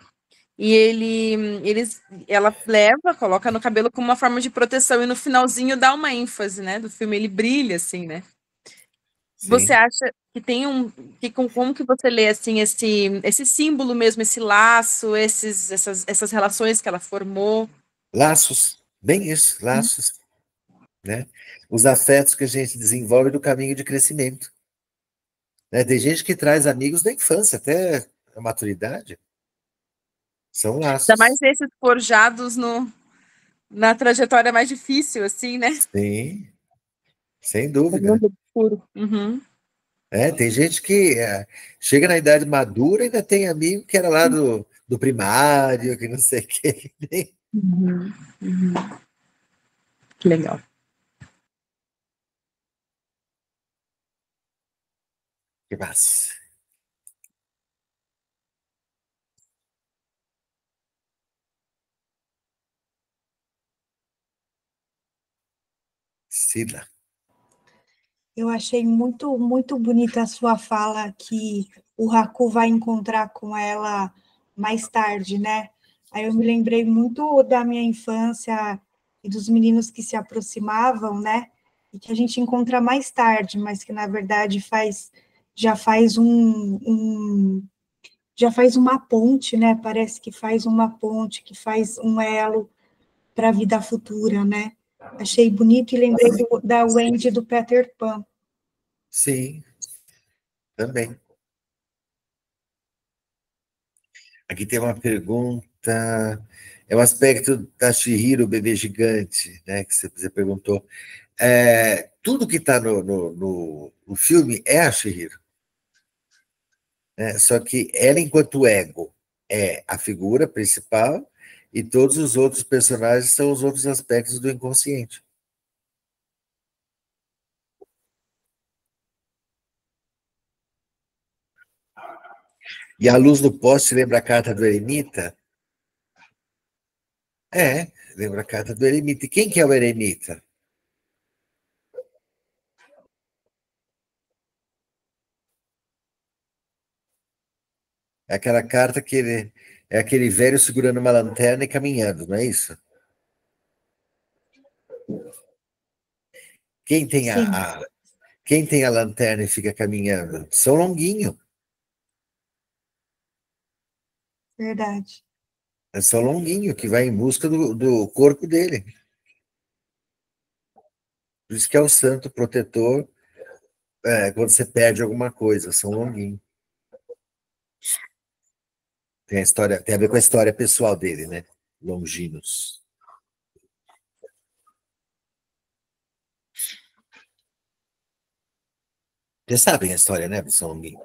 e ela leva, coloca no cabelo como uma forma de proteção e no finalzinho dá uma ênfase, né? Do filme ele brilha assim, né? Sim. Você acha que tem como que você lê assim esse símbolo mesmo, esse laço, essas relações que ela formou?
Laços, bem isso, laços. Né? Os afetos que a gente desenvolve no caminho de crescimento. Né? Tem gente que traz amigos da infância até a maturidade. São laços.
Ainda mais esses forjados na trajetória mais difícil, assim, né?
Sim, sem dúvida.
Uhum.
Tem gente que chega na idade madura e ainda tem amigo que era lá do primário, que não sei o quê.
Uhum. Uhum. Que legal.
Que massa. Sila.
Eu achei muito, muito bonita a sua fala que o Haku vai encontrar com ela mais tarde, né? Aí eu me lembrei muito da minha infância, e dos meninos que se aproximavam, né? E que a gente encontra mais tarde, mas que, na verdade, já faz uma ponte, né? Parece que faz uma ponte, que faz um elo para a vida futura, né? Achei bonito e lembrei da Wendy do Peter Pan.
Sim, também. Aqui tem uma pergunta, é um aspecto da Chihiro, o bebê gigante, né, que você perguntou. Tudo que está no filme é a Chihiro. Né? Só que ela, enquanto ego, é a figura principal e todos os outros personagens são os outros aspectos do inconsciente. E a luz do poste lembra a carta do eremita? Lembra a carta do eremita. E quem que é o eremita? É aquela carta que é aquele velho segurando uma lanterna e caminhando, não é isso? Quem tem quem tem a lanterna e fica caminhando? São Longuinho.
Verdade.
É São Longuinho que vai em busca do corpo dele. Por isso que é o santo protetor quando você perde alguma coisa, São Longuinho. Tem a ver com a história pessoal dele, né? Longinos. Vocês sabem a história, né, do São Longuinho?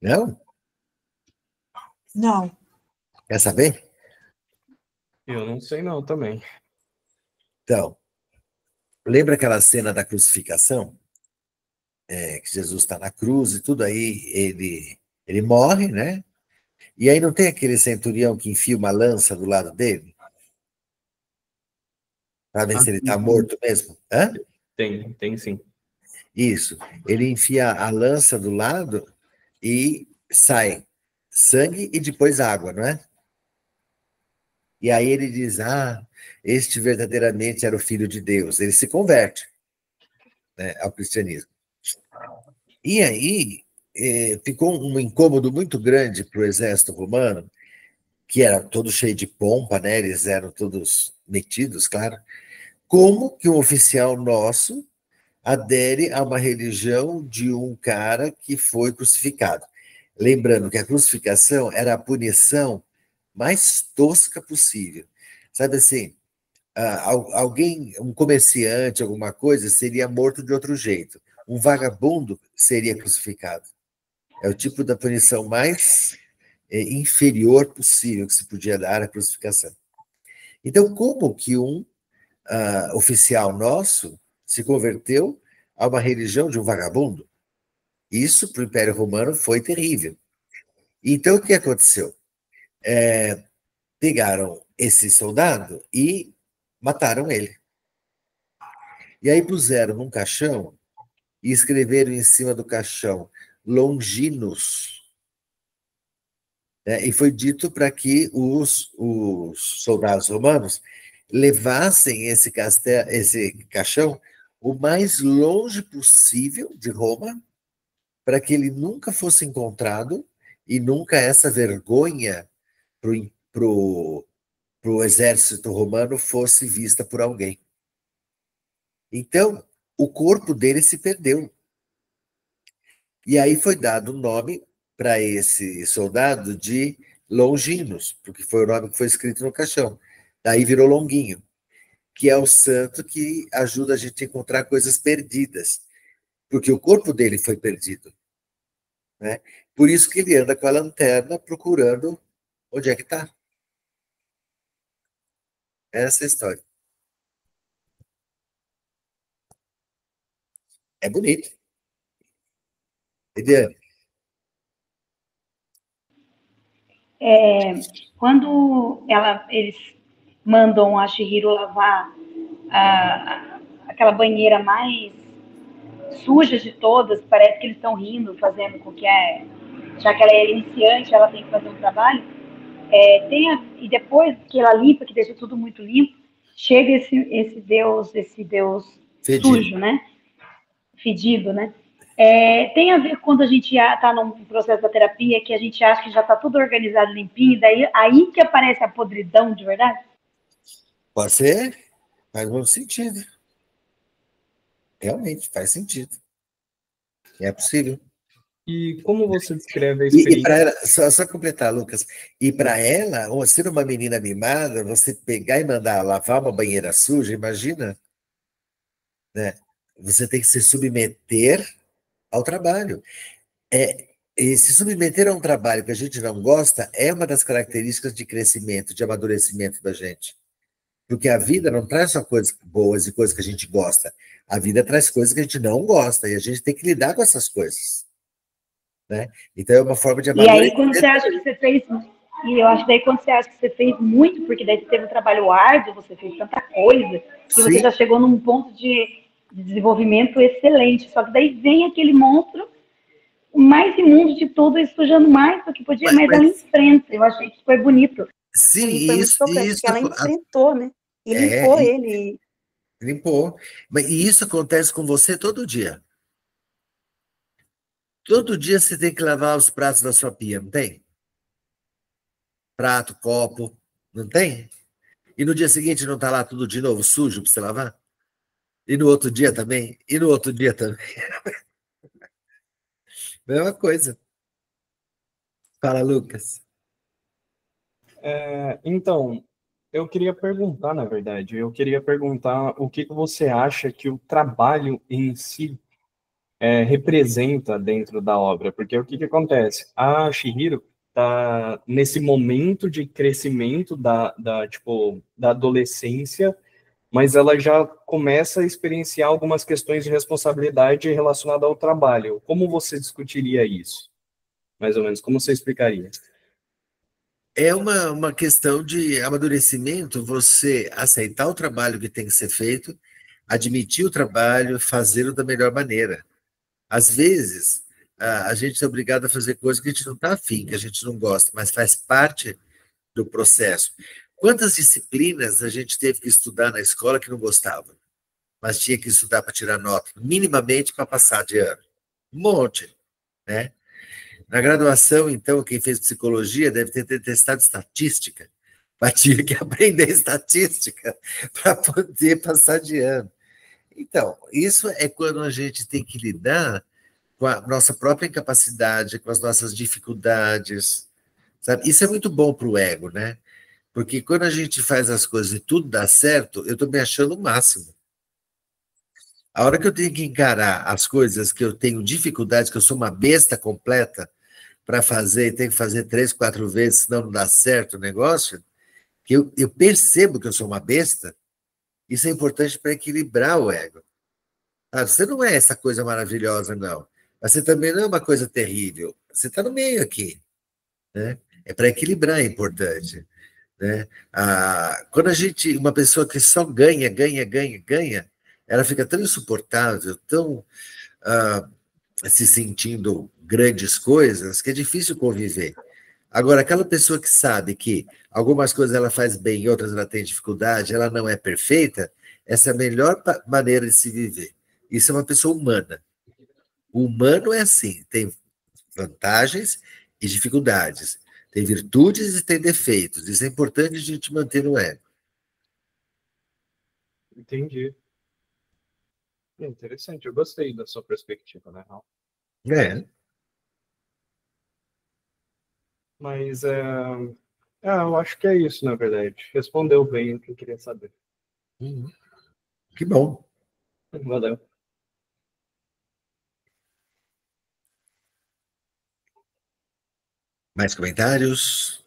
Não?
Não.
Quer saber?
Eu não sei não também.
Então, lembra aquela cena da crucificação? Que Jesus está na cruz e tudo, aí ele morre, né? E aí não tem aquele centurião que enfia uma lança do lado dele? Para ver se ele está morto mesmo? Hã?
Tem sim.
Isso. Ele enfia a lança do lado e sai sangue e depois água, não é? E aí ele diz, este verdadeiramente era o Filho de Deus. Ele se converte, né, ao cristianismo. E aí ficou um incômodo muito grande para o exército romano, que era todo cheio de pompa, né? Eles eram todos metidos, claro. Como que um oficial nosso adere a uma religião de um cara que foi crucificado? Lembrando que a crucificação era a punição mais tosca possível. Sabe assim, alguém, um comerciante, alguma coisa, seria morto de outro jeito. Um vagabundo seria crucificado. É o tipo da punição mais inferior possível que se podia dar à crucificação. Então, como que um oficial nosso se converteu a uma religião de um vagabundo? Isso, para o Império Romano, foi terrível. Então, o que aconteceu? Pegaram esse soldado e mataram ele. E aí puseram num caixão e escreveram em cima do caixão Longinos. E foi dito para que os soldados romanos levassem esse caixão o mais longe possível de Roma, para que ele nunca fosse encontrado e nunca essa vergonha para o exército romano fosse vista por alguém. Então, o corpo dele se perdeu. E aí foi dado o nome para esse soldado de Longinos, porque foi o nome que foi escrito no caixão. Daí virou Longuinho, que é o santo que ajuda a gente a encontrar coisas perdidas, porque o corpo dele foi perdido. Né? Por isso que ele anda com a lanterna procurando onde é que está. Essa é a história. É bonito. Ediane.
Quando eles mandam a Chihiro lavar aquela banheira mais suja de todas, parece que eles estão rindo, fazendo com que já que ela é iniciante, ela tem que fazer um trabalho. E depois que ela limpa, que deixa tudo muito limpo, chega esse Deus
Fedido.
Sujo, né? Fedido, né? Tem a ver quando a gente está num processo da terapia que a gente acha que já está tudo organizado, limpinho, daí aí que aparece a podridão de verdade?
Pode ser, faz muito sentido. Realmente, faz sentido. É possível.
E como você descreve a experiência?
E para ela, só completar, Lucas, e para ela, ser uma menina mimada, você pegar e mandar lavar uma banheira suja, imagina, né? Você tem que se submeter ao trabalho. E se submeter a um trabalho que a gente não gosta é uma das características de crescimento, de amadurecimento da gente. Porque a vida não traz só coisas boas e coisas que a gente gosta. A vida traz coisas que a gente não gosta e a gente tem que lidar com essas coisas. Né? Então é uma forma de amadurecer.
E aí, quando você acha que você fez... E eu acho que daí quando você acha que você fez muito, porque daí você teve um trabalho árduo, você fez tanta coisa, que você já chegou num ponto de desenvolvimento excelente. Só que daí vem aquele monstro mais imundo de tudo, sujando mais do que podia, mas ela enfrenta. Eu achei que foi bonito.
Sim,
foi muito tocante, porque ela enfrentou, né? E limpou ele.
Limpou. E isso acontece com você todo dia. Todo dia você tem que lavar os pratos da sua pia, não tem? Prato, copo, não tem? E no dia seguinte não está lá tudo de novo sujo para você lavar? E no outro dia também? E no outro dia também? Mesma coisa. Fala, Lucas.
Então, eu queria perguntar, na verdade, o que você acha que o trabalho em si representa dentro da obra, porque o que acontece? A Chihiro está nesse momento de crescimento da adolescência, mas ela já começa a experienciar algumas questões de responsabilidade relacionada ao trabalho. Como você discutiria isso? Mais ou menos, como você explicaria?
É uma questão de amadurecimento, você aceitar o trabalho que tem que ser feito, admitir o trabalho, fazê-lo da melhor maneira. Às vezes, a gente é obrigado a fazer coisas que a gente não está afim, que a gente não gosta, mas faz parte do processo. Quantas disciplinas a gente teve que estudar na escola que não gostava, mas tinha que estudar para tirar nota, minimamente para passar de ano? Um monte, né? Na graduação, então, quem fez psicologia deve ter detestado estatística, mas tinha que aprender estatística para poder passar de ano. Então, isso é quando a gente tem que lidar com a nossa própria incapacidade, com as nossas dificuldades, sabe? Isso é muito bom para o ego, né? Porque quando a gente faz as coisas e tudo dá certo, eu estou me achando o máximo. A hora que eu tenho que encarar as coisas que eu tenho dificuldade, que eu sou uma besta completa para fazer, e tenho que fazer 3, 4 vezes, senão não dá certo o negócio, que eu percebo que eu sou uma besta, isso é importante para equilibrar o ego. Você não é essa coisa maravilhosa, não. Mas você também não é uma coisa terrível. Você está no meio aqui. Né? É para equilibrar, é importante. Né? Quando uma pessoa que só ganha, ela fica tão insuportável, tão se sentindo grandes coisas, que é difícil conviver. Agora, aquela pessoa que sabe que algumas coisas ela faz bem e outras ela tem dificuldade, ela não é perfeita, essa é a melhor maneira de se viver. Isso é uma pessoa humana. O humano é assim, tem vantagens e dificuldades, tem virtudes e tem defeitos. Isso é importante a gente manter no ego.
Entendi. Interessante, eu gostei da sua perspectiva, né? Mas eu acho que é isso, na verdade. Respondeu bem o que eu queria saber.
Que bom.
Valeu.
Mais comentários?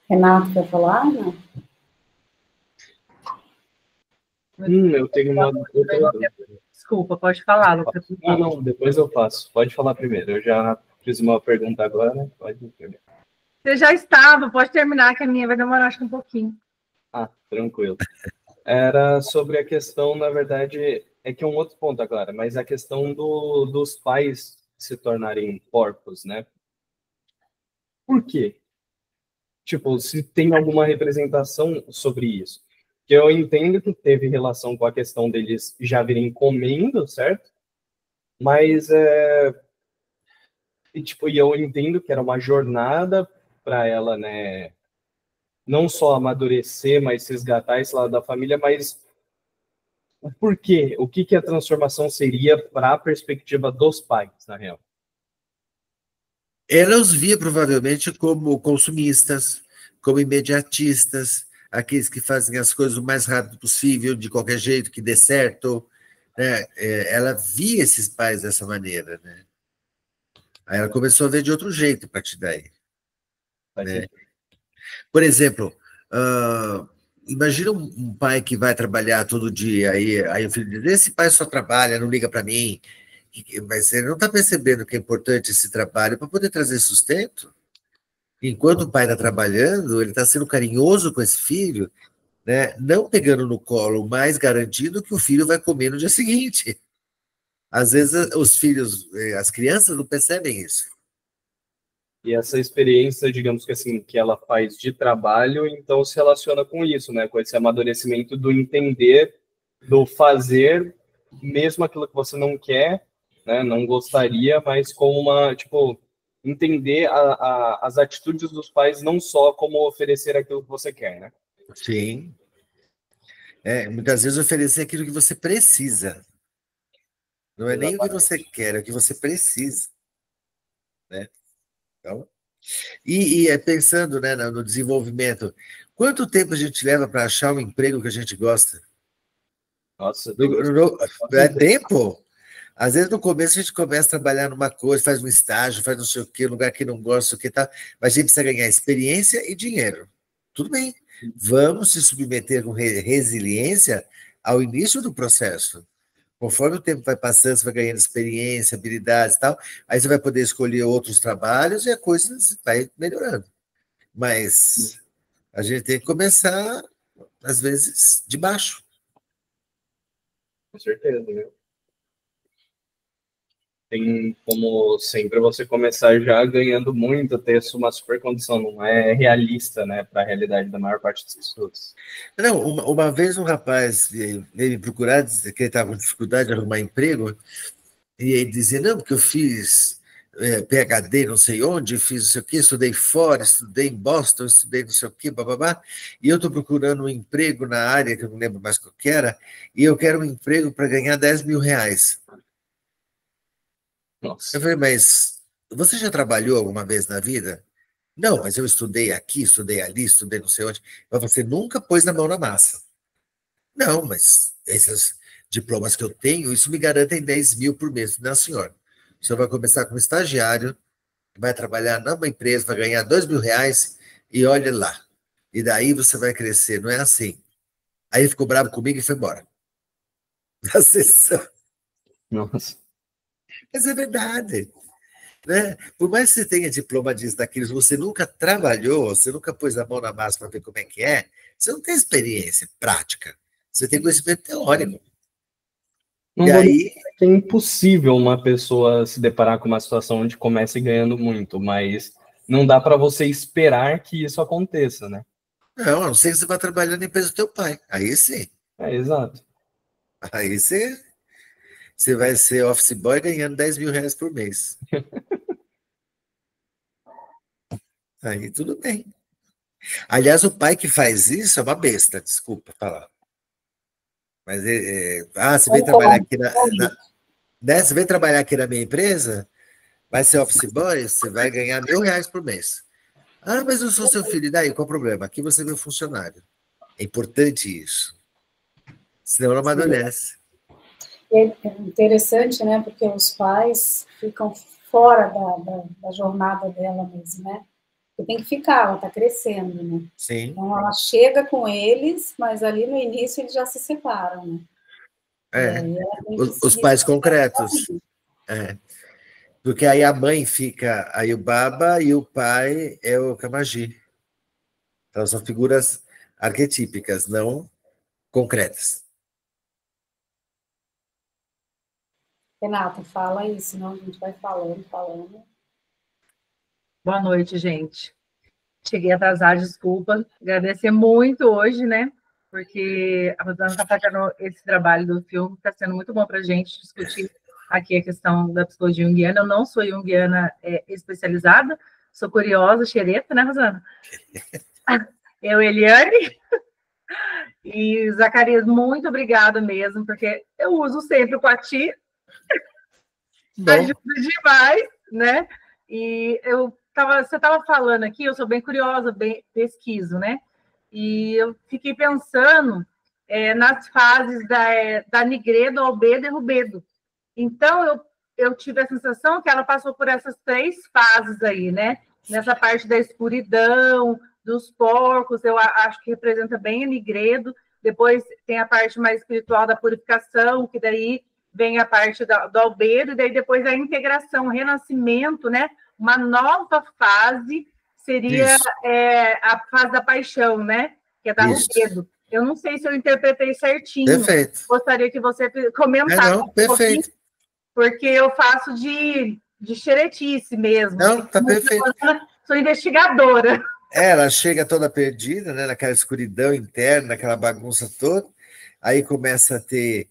Renato, quer falar? Não?
Eu tenho uma...
Desculpa, pode falar, Lucas.
Não, depois eu faço. Pode falar primeiro. Eu já fiz uma pergunta agora, pode ir primeiro.
Você já estava, pode terminar, que a minha vai demorar acho que um pouquinho.
Tranquilo. Era sobre a questão, na verdade, é que é um outro ponto agora, mas a questão dos pais se tornarem porcos, né? Por quê? Tipo, se tem alguma representação sobre isso. Que eu entendo que teve relação com a questão deles já virem comendo, certo? Mas, e eu entendo que era uma jornada para ela, né? Não só amadurecer, mas resgatar esse lado da família, mas o porquê? O que a transformação seria para a perspectiva dos pais, na real?
Ela os via provavelmente como consumistas, como imediatistas, aqueles que fazem as coisas o mais rápido possível, de qualquer jeito, que dê certo. Né? Ela via esses pais dessa maneira. Né? Aí ela começou a ver de outro jeito a partir daí. Né? Por exemplo, imagina um pai que vai trabalhar todo dia, aí o filho diz, esse pai só trabalha, não liga para mim, mas ele não está percebendo que é importante esse trabalho para poder trazer sustento. Enquanto o pai está trabalhando, ele está sendo carinhoso com esse filho, né? Não pegando no colo, mas garantindo que o filho vai comer no dia seguinte. Às vezes os filhos, as crianças não percebem isso.
E essa experiência, digamos que assim, que ela faz de trabalho, então se relaciona com isso, né? Com esse amadurecimento do entender, do fazer, mesmo aquilo que você não quer, né? Não gostaria, mas como uma, tipo, entender as atitudes dos pais não só como oferecer aquilo que você quer, né?
Sim. Muitas vezes oferecer aquilo que você precisa. Não é nem o que você quer, é o que você precisa. Né? Então, pensando, né, no desenvolvimento, quanto tempo a gente leva para achar um emprego que a gente gosta?
Nossa,
é tempo? Às vezes no começo a gente começa a trabalhar numa coisa, faz um estágio, faz não sei o quê, um lugar que não gosta, o que tá, mas a gente precisa ganhar experiência e dinheiro. Tudo bem, vamos se submeter com resiliência ao início do processo. Conforme o tempo vai passando, você vai ganhando experiência, habilidades e tal, aí você vai poder escolher outros trabalhos e a coisa vai melhorando. Mas a gente tem que começar, às vezes, de baixo.
Com certeza, né? Tem como sempre você começar já ganhando muito, ter uma super condição, não é realista, né, para a realidade da maior parte das pessoas.
Não, uma vez um rapaz veio me procurar, dizer que ele estava com dificuldade de arrumar emprego, e ele dizia, não, porque eu fiz PhD não sei onde, fiz não sei o quê, estudei fora, estudei em Boston, estudei não sei o quê, bababá, e eu estou procurando um emprego na área, que eu não lembro mais qual que era, e eu quero um emprego para ganhar 10 mil reais.
Nossa.
Eu falei, mas você já trabalhou alguma vez na vida? Não, mas eu estudei aqui, estudei ali, estudei não sei onde. Mas você nunca pôs na mão na massa. Não, mas esses diplomas que eu tenho, isso me garantem 10 mil por mês. Não, senhor. O senhor vai começar como estagiário, vai trabalhar numa empresa, vai ganhar 2 mil reais e olhe lá. E daí você vai crescer. Não é assim. Aí ele ficou bravo comigo e foi embora. Da sessão.
Nossa.
Mas é verdade. Né? Por mais que você tenha diploma disso, daqueles, você nunca trabalhou, você nunca pôs a mão na massa para ver como é, você não tem experiência prática, você tem conhecimento teórico.
Não vou dizer que é impossível uma pessoa se deparar com uma situação onde comece ganhando muito, mas não dá para você esperar que isso aconteça, né?
Não, a não ser que você vá trabalhar na empresa do teu pai, aí sim.
Exato.
Aí você vai ser office boy ganhando 10 mil reais por mês. Aí tudo bem. Aliás, o pai que faz isso é uma besta, desculpa falar. Mas você vem trabalhar aqui né? Você vem trabalhar aqui na minha empresa, vai ser office boy, você vai ganhar 1.000 reais por mês. Ah, mas eu sou seu filho, e daí? Qual o problema? Aqui você é meu funcionário. É importante isso. Senão não amadurece.
É interessante, né? Porque os pais ficam fora da jornada dela mesmo, né? Porque tem que ficar, ela está crescendo, né?
Sim.
Então, ela chega com eles, mas ali no início eles já se separam, né?
Os pais concretos. Porque aí a mãe fica aí o baba e o pai é o camagi. Então são figuras arquetípicas, não concretas.
Renata, fala aí, senão a gente vai falando.
Boa noite, gente. Cheguei atrasada, desculpa. Agradecer muito hoje, né? Porque a Rosana está fazendo esse trabalho do filme, está sendo muito bom para a gente discutir aqui a questão da psicologia junguiana. Eu não sou junguiana especializada, sou curiosa, xereta, né, Rosana? Eu, Eliane. E, Zacarias, muito obrigada mesmo, porque eu uso sempre o Quati. Ajuda demais, né? E você estava falando aqui, eu sou bem curiosa, bem pesquiso, né? E eu fiquei pensando nas fases da Nigredo, Albedo e Rubedo. Então, eu tive a sensação que ela passou por essas 3 fases aí, né? Nessa parte da escuridão, dos porcos, eu acho que representa bem a Nigredo. Depois tem a parte mais espiritual da purificação, que daí vem a parte do albedo, e daí depois a integração, o renascimento, né? Uma nova fase seria a fase da paixão, né? Que é da Rubedo. Eu não sei se eu interpretei certinho.
Perfeito.
Gostaria que você comentasse
perfeito.
Porque eu faço de xeretice mesmo.
Não, tá perfeito.
Sou investigadora.
Ela chega toda perdida, né? Naquela escuridão interna, naquela bagunça toda. Aí começa a ter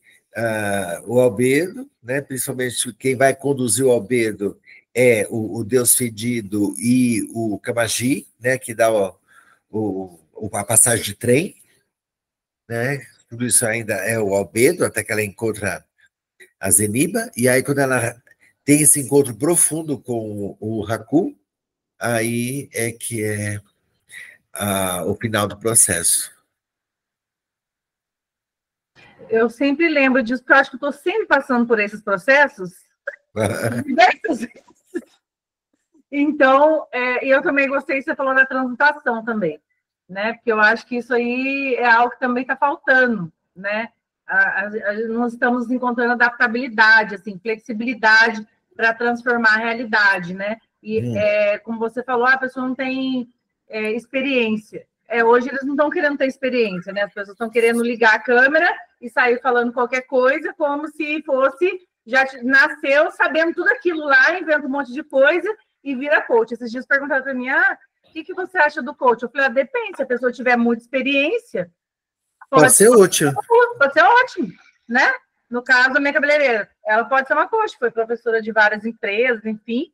o albedo, né? Principalmente quem vai conduzir o albedo é o Deus Fedido e o Camagi, né? Que dá a passagem de trem, né? Tudo isso ainda é o albedo, até que ela encontra a Zeniba, e aí quando ela tem esse encontro profundo com o Haku, aí é que é o final do processo.
Eu sempre lembro disso, porque eu acho que estou sempre passando por esses processos. Diversas vezes. Então, eu também gostei, você falou da transmutação também, né? Porque eu acho que isso aí é algo que também está faltando, né? Nós estamos encontrando adaptabilidade, assim, flexibilidade para transformar a realidade, né? E, como você falou, a pessoa não tem experiência. Hoje eles não estão querendo ter experiência, né? As pessoas estão querendo ligar a câmera e sair falando qualquer coisa, como se fosse, já nasceu sabendo tudo aquilo lá, inventa um monte de coisa e vira coach. Esses dias perguntaram para mim, o que você acha do coach? Eu falei, depende, se a pessoa tiver muita experiência,
pode ser útil.
Pode ser ótimo, né? No caso, a minha cabeleireira, ela pode ser uma coach, foi professora de várias empresas, enfim.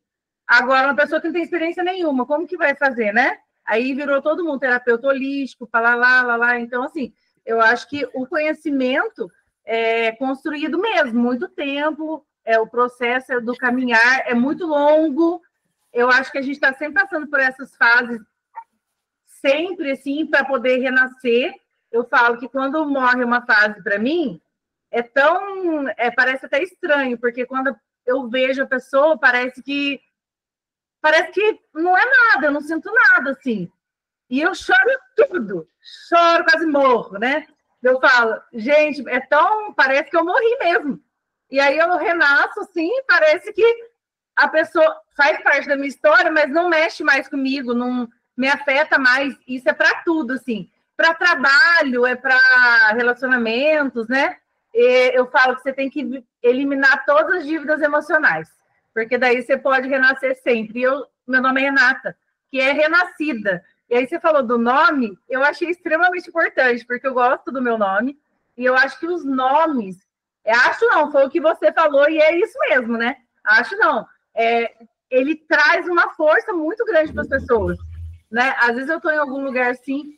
Agora, uma pessoa que não tem experiência nenhuma, como que vai fazer, né? Aí virou todo mundo terapeuta holístico, lá. Então, assim, eu acho que o conhecimento é construído mesmo, muito tempo, o processo do caminhar é muito longo. Eu acho que a gente está sempre passando por essas fases, sempre, assim, para poder renascer. Eu falo que quando morre uma fase para mim, parece até estranho, porque quando eu vejo a pessoa, parece que não é nada, eu não sinto nada, assim. E eu choro tudo, choro, quase morro, né? Eu falo, gente, parece que eu morri mesmo. E aí eu renasço, assim, parece que a pessoa faz parte da minha história, mas não mexe mais comigo, não me afeta mais. Isso é para tudo, assim. Para trabalho, é para relacionamentos, né? Eu falo que você tem que eliminar todas as dívidas emocionais, porque daí você pode renascer sempre. Meu nome é Renata, que é renascida. E aí você falou do nome, eu achei extremamente importante, porque eu gosto do meu nome, e eu acho que os nomes, acho não, foi o que você falou, e é isso mesmo, né? Acho não. Ele traz uma força muito grande para as pessoas, né? Às vezes eu estou em algum lugar assim,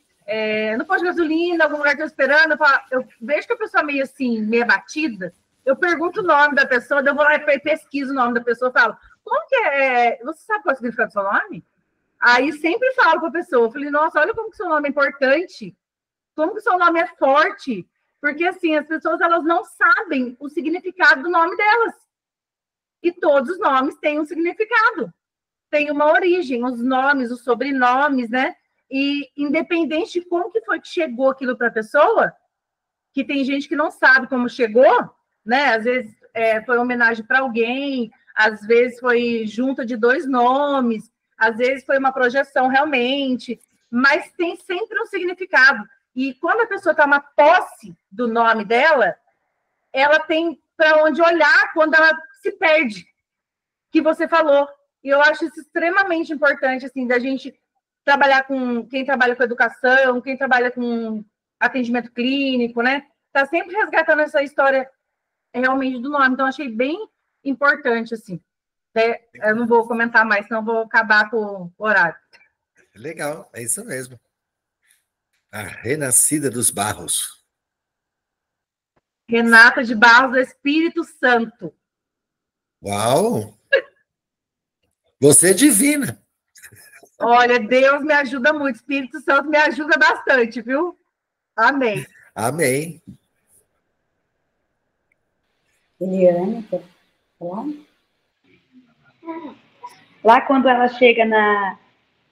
no posto de gasolina, algum lugar que eu estou esperando, eu vejo que a pessoa meio assim, meio abatida, eu pergunto o nome da pessoa, eu vou lá e pesquiso o nome da pessoa, falo, como que você sabe qual é o significado do seu nome? Aí sempre falo para a pessoa, eu falei, nossa, olha como que seu nome é importante, como que seu nome é forte, porque assim, as pessoas elas não sabem o significado do nome delas. E todos os nomes têm um significado, tem uma origem, os nomes, os sobrenomes, né? E independente de como que foi que chegou aquilo para a pessoa, que tem gente que não sabe como chegou, né? Às vezes foi homenagem para alguém, às vezes foi junta de 2 nomes, às vezes foi uma projeção realmente, mas tem sempre um significado. E quando a pessoa toma posse do nome dela, ela tem para onde olhar quando ela se perde, que você falou. E eu acho isso extremamente importante, assim, da gente trabalhar com quem trabalha com educação, quem trabalha com atendimento clínico, né? Tá sempre resgatando essa história realmente do nome. Então, achei bem importante, assim. Eu não vou comentar mais, senão vou acabar com o horário.
Legal, é isso mesmo. A Renascida dos Barros.
Renata de Barros do Espírito Santo.
Uau! Você é divina.
Olha, Deus me ajuda muito, Espírito Santo me ajuda bastante, viu? Amém.
Amém.
Eliane, quer falar?
Lá quando ela chega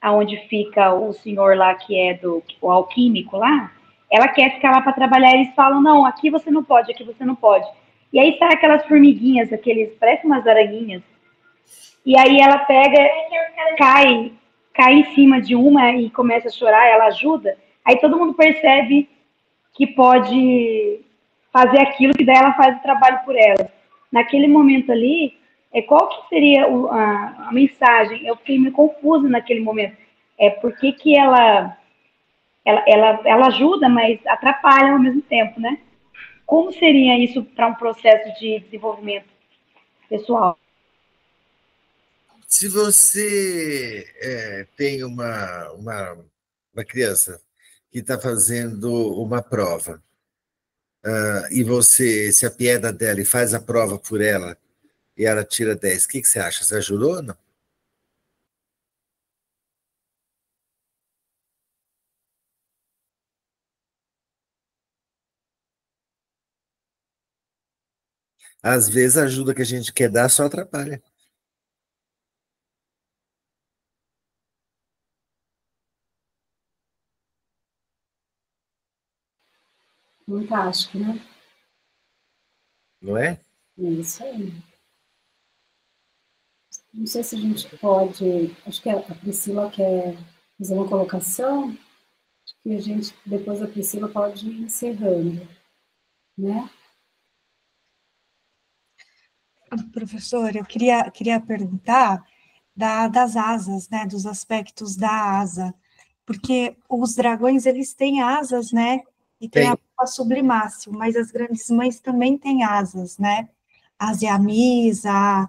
aonde fica o senhor lá que é o alquímico lá, ela quer ficar lá para trabalhar, eles falam, não, aqui você não pode, aqui você não pode. E aí sai aquelas formiguinhas, parece umas aranhinhas. E aí ela pega, cai em cima de uma e começa a chorar, ela ajuda. Aí todo mundo percebe que pode fazer aquilo, que daí ela faz o trabalho por ela. Naquele momento ali, qual que seria a mensagem? Eu fiquei meio confusa naquele momento. Por que ela ajuda, mas atrapalha ao mesmo tempo, né? Como seria isso para um processo de desenvolvimento pessoal?
Se você tem uma criança que está fazendo uma prova, e você se apieda dela e faz a prova por ela, e ela tira 10, o que você acha? Você ajudou ou não? Às vezes a ajuda que a gente quer dar só atrapalha.
Fantástico, né?
Não é?
É isso aí. Não sei se a gente pode... Acho que a Priscila quer fazer uma colocação. Acho que a gente, depois a Priscila, pode ir encerrando, né?
Professora, eu queria perguntar das asas, né, dos aspectos da asa, porque os dragões, eles têm asas, né, e tem a sublimácio, mas as grandes mães também têm asas, né, a Ziamis, a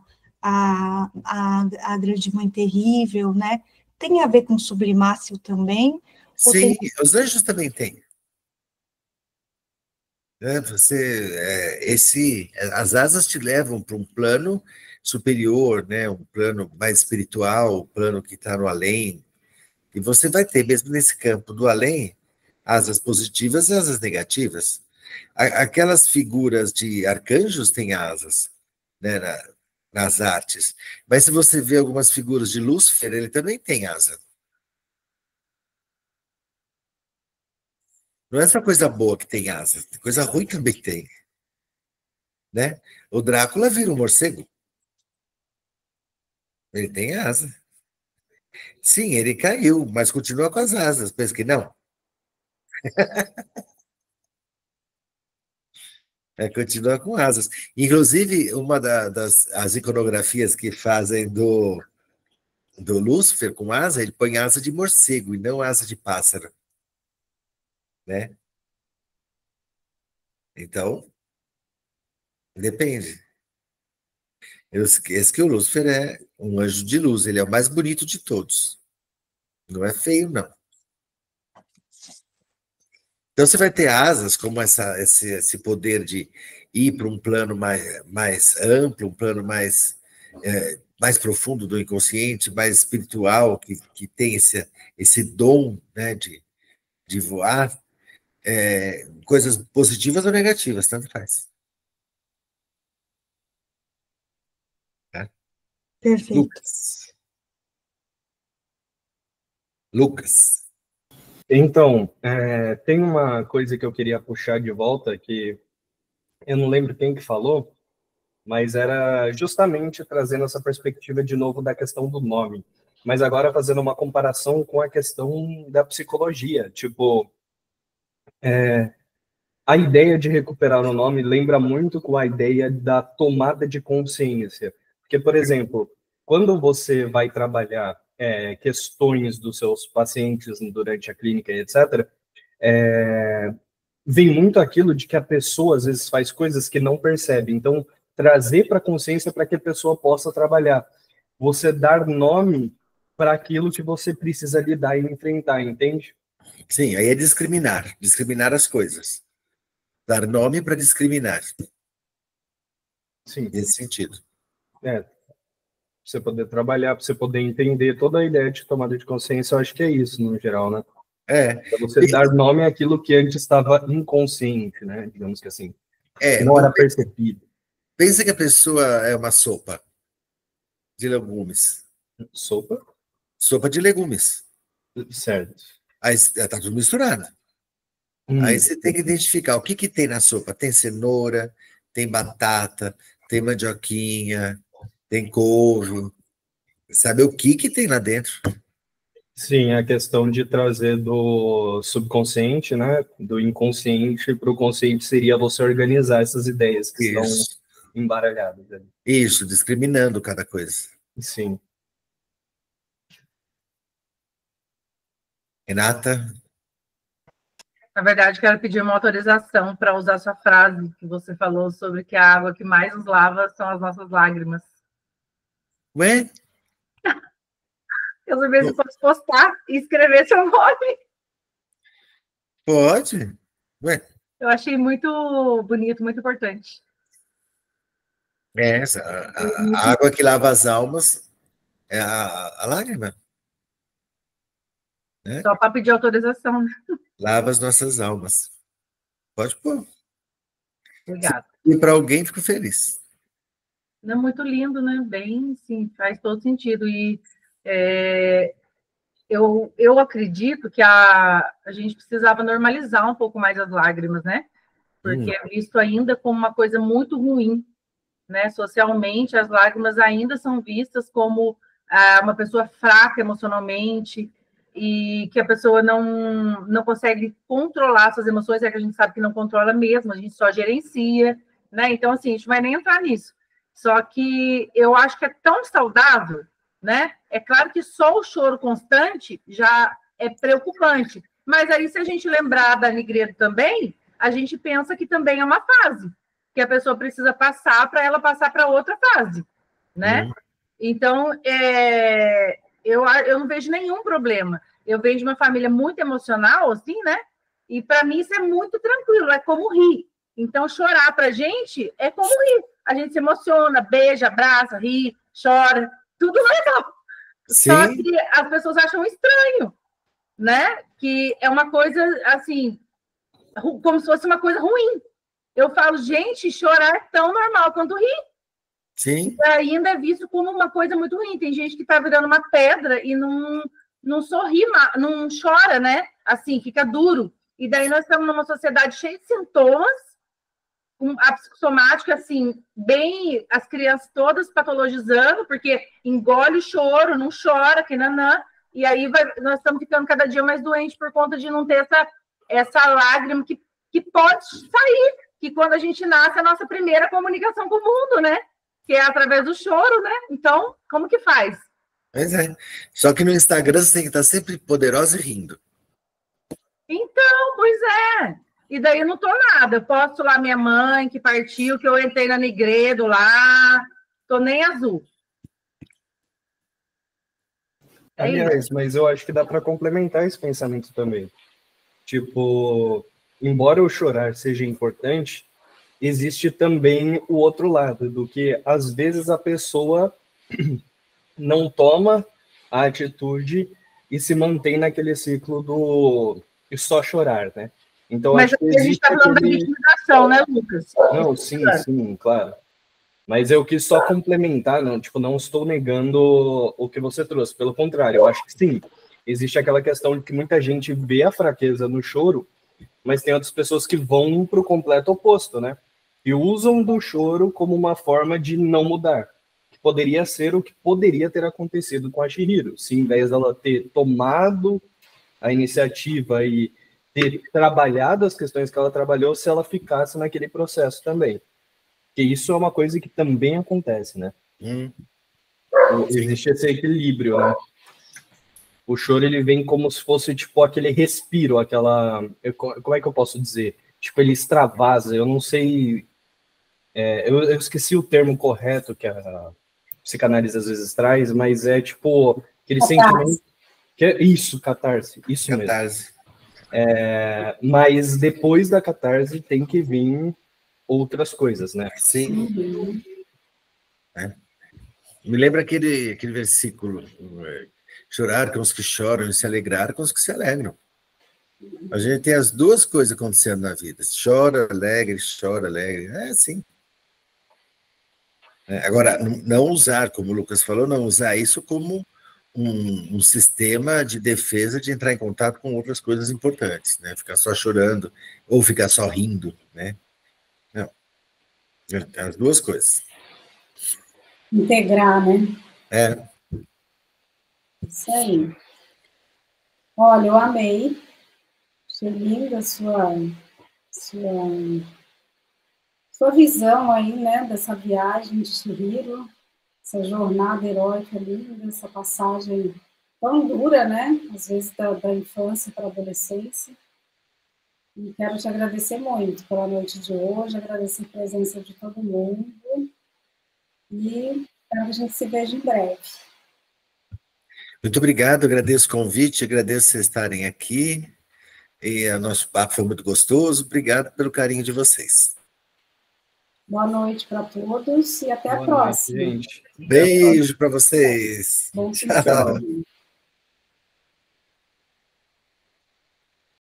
grande mãe terrível, né, tem a ver com sublimácio também?
Sim, os anjos também têm. As asas te levam para um plano superior, né? Um plano mais espiritual, um plano que está no além. E você vai ter, mesmo nesse campo do além, asas positivas e asas negativas. Aquelas figuras de arcanjos têm asas, né? Nas artes. Mas se você vê algumas figuras de Lúcifer, ele também tem asa. Não é só coisa boa que tem asa, coisa ruim também tem. Né? O Drácula vira um morcego. Ele tem asa. Sim, ele caiu, mas continua com as asas. Pensa que não? Continua com asas. Inclusive, uma das iconografias que fazem do Lúcifer com asa, ele põe asa de morcego e não asa de pássaro. Né? Então, depende. Eu esqueço que o Lúcifer é um anjo de luz, ele é o mais bonito de todos. Não é feio, não. Então, você vai ter asas como esse poder de ir para um plano mais amplo, um plano mais profundo do inconsciente, mais espiritual, que tem esse dom, né, de voar, coisas positivas ou negativas, tanto faz. Tá?
Perfeito.
Lucas.
Então, tem uma coisa que eu queria puxar de volta, que eu não lembro quem que falou, mas era justamente trazendo essa perspectiva de novo da questão do nome, mas agora fazendo uma comparação com a questão da psicologia, tipo, a ideia de recuperar o nome lembra muito com a ideia da tomada de consciência. Porque, por exemplo, quando você vai trabalhar questões dos seus pacientes durante a clínica, etc., vem muito aquilo de que a pessoa, às vezes, faz coisas que não percebe. Então, trazer para a consciência para que a pessoa possa trabalhar. Você dar nome para aquilo que você precisa lidar e enfrentar, entende?
Sim, aí é discriminar as coisas. Dar nome para discriminar.
Sim.
Nesse sentido.
Pra você poder trabalhar, para você poder entender toda a ideia de tomada de consciência, eu acho que é isso, no geral, né? Pra você dar nome àquilo que antes estava inconsciente, né? Digamos que assim. Que não era percebido.
Pensa que a pessoa é uma sopa de legumes.
Sopa?
Sopa de legumes.
Certo.
Aí está tudo misturado. Aí você tem que identificar o que tem na sopa. Tem cenoura, tem batata, tem mandioquinha, tem couve. Saber o que tem lá dentro.
Sim, a questão de trazer do subconsciente, né? Do inconsciente para o consciente seria você organizar essas ideias que estão embaralhadas.
Isso, discriminando cada coisa.
Sim.
Renata?
Na verdade, quero pedir uma autorização para usar sua frase que você falou sobre que a água que mais nos lava são as nossas lágrimas.
Ué?
Eu sabia se fosse postar e escrever seu nome.
Pode. Ué?
Eu achei muito bonito, muito importante.
A água que lava as almas é a lágrima. Né?
Só para pedir autorização.
Lava as nossas almas. Pode pôr.
Obrigada.
E para alguém, fico feliz.
Não, muito lindo, né? Bem, sim, faz todo sentido. E eu acredito que a gente precisava normalizar um pouco mais as lágrimas, né? Porque é visto ainda como uma coisa muito ruim, né? Socialmente, as lágrimas ainda são vistas como uma pessoa fraca emocionalmente e que a pessoa não consegue controlar suas emoções, é que a gente sabe que não controla mesmo, a gente só gerencia, né? Então, assim, a gente vai nem entrar nisso. Só que eu acho que é tão saudável, né? É claro que só o choro constante já é preocupante, mas aí se a gente lembrar da Nigredo também, a gente pensa que também é uma fase, que a pessoa precisa passar para ela passar para outra fase, né? Então, eu não vejo nenhum problema. Eu venho de uma família muito emocional, assim, né? E para mim isso é muito tranquilo, é como rir. Então, chorar para a gente é como rir. A gente se emociona, beija, abraça, ri, chora, tudo legal.
Sim.
Só que as pessoas acham estranho, né? Que é uma coisa, assim, como se fosse uma coisa ruim. Eu falo, gente, chorar é tão normal quanto rir.
Sim.
E ainda é visto como uma coisa muito ruim. Tem gente que está virando uma pedra e não sorri, não chora, né? Assim, fica duro. E daí nós estamos numa sociedade cheia de sintomas, a psicossomática, assim, bem, as crianças todas patologizando, porque engole o choro, não chora, que nanã, e aí nós estamos ficando cada dia mais doentes por conta de não ter essa lágrima que pode sair, que quando a gente nasce, é a nossa primeira comunicação com o mundo, né? Que é através do choro, né? Então, como que faz?
Pois é. Só que no Instagram você tem que estar sempre poderosa e rindo.
Então, pois é. E daí eu não tô nada. Eu posto lá minha mãe que partiu, que eu entrei na Nigredo lá. Tô nem azul.
Aliás, mas eu acho que dá para complementar esse pensamento também. Tipo, embora o chorar seja importante, existe também o outro lado, do que às vezes a pessoa não toma a atitude e se mantém naquele ciclo do só chorar, né? Então,
mas
acho que
a gente está falando da vitimização, né, Lucas?
Não, sim, claro. Mas eu quis só complementar, não estou negando o que você trouxe, pelo contrário, eu acho que sim, existe aquela questão de que muita gente vê a fraqueza no choro, mas tem outras pessoas que vão para o completo oposto, né? E usam do choro como uma forma de não mudar, que poderia ser o que poderia ter acontecido com a Chihiro, se em vez dela ter tomado a iniciativa e ter trabalhado as questões que ela trabalhou se ela ficasse naquele processo também. Porque isso é uma coisa que também acontece, né? Existe esse equilíbrio, né? O choro, ele vem como se fosse, tipo, aquele respiro, aquela... Como é que eu posso dizer? Tipo, ele extravasa, eu não sei... eu esqueci o termo correto que a psicanálise às vezes traz, mas é, tipo, aquele sentimento... Isso, catarse, isso
catarse.
Mesmo. Mas depois da catarse tem que vir outras coisas, né?
Sim. Me lembra aquele versículo... Chorar com os que choram e se alegrar com os que se alegram. A gente tem as duas coisas acontecendo na vida. Chora, alegre, é assim. Agora, não usar, como o Lucas falou, não usar isso como um sistema de defesa de entrar em contato com outras coisas importantes, né? Ficar só chorando ou ficar só rindo, né? Não. As duas coisas.
Integrar, né? Isso aí. Olha, eu amei. Achei linda a sua visão aí, né, dessa viagem de Chihiro, essa jornada heróica linda, essa passagem tão dura, né, às vezes da infância para a adolescência. E quero te agradecer muito pela noite de hoje, agradecer a presença de todo mundo e espero que a gente se veja em breve.
Muito obrigado, agradeço o convite, agradeço vocês estarem aqui. E o nosso papo foi muito gostoso. Obrigado pelo carinho de vocês.
Boa noite para todos e até a próxima.
Noite, gente.
Beijo para vocês.
Bom fim de semana.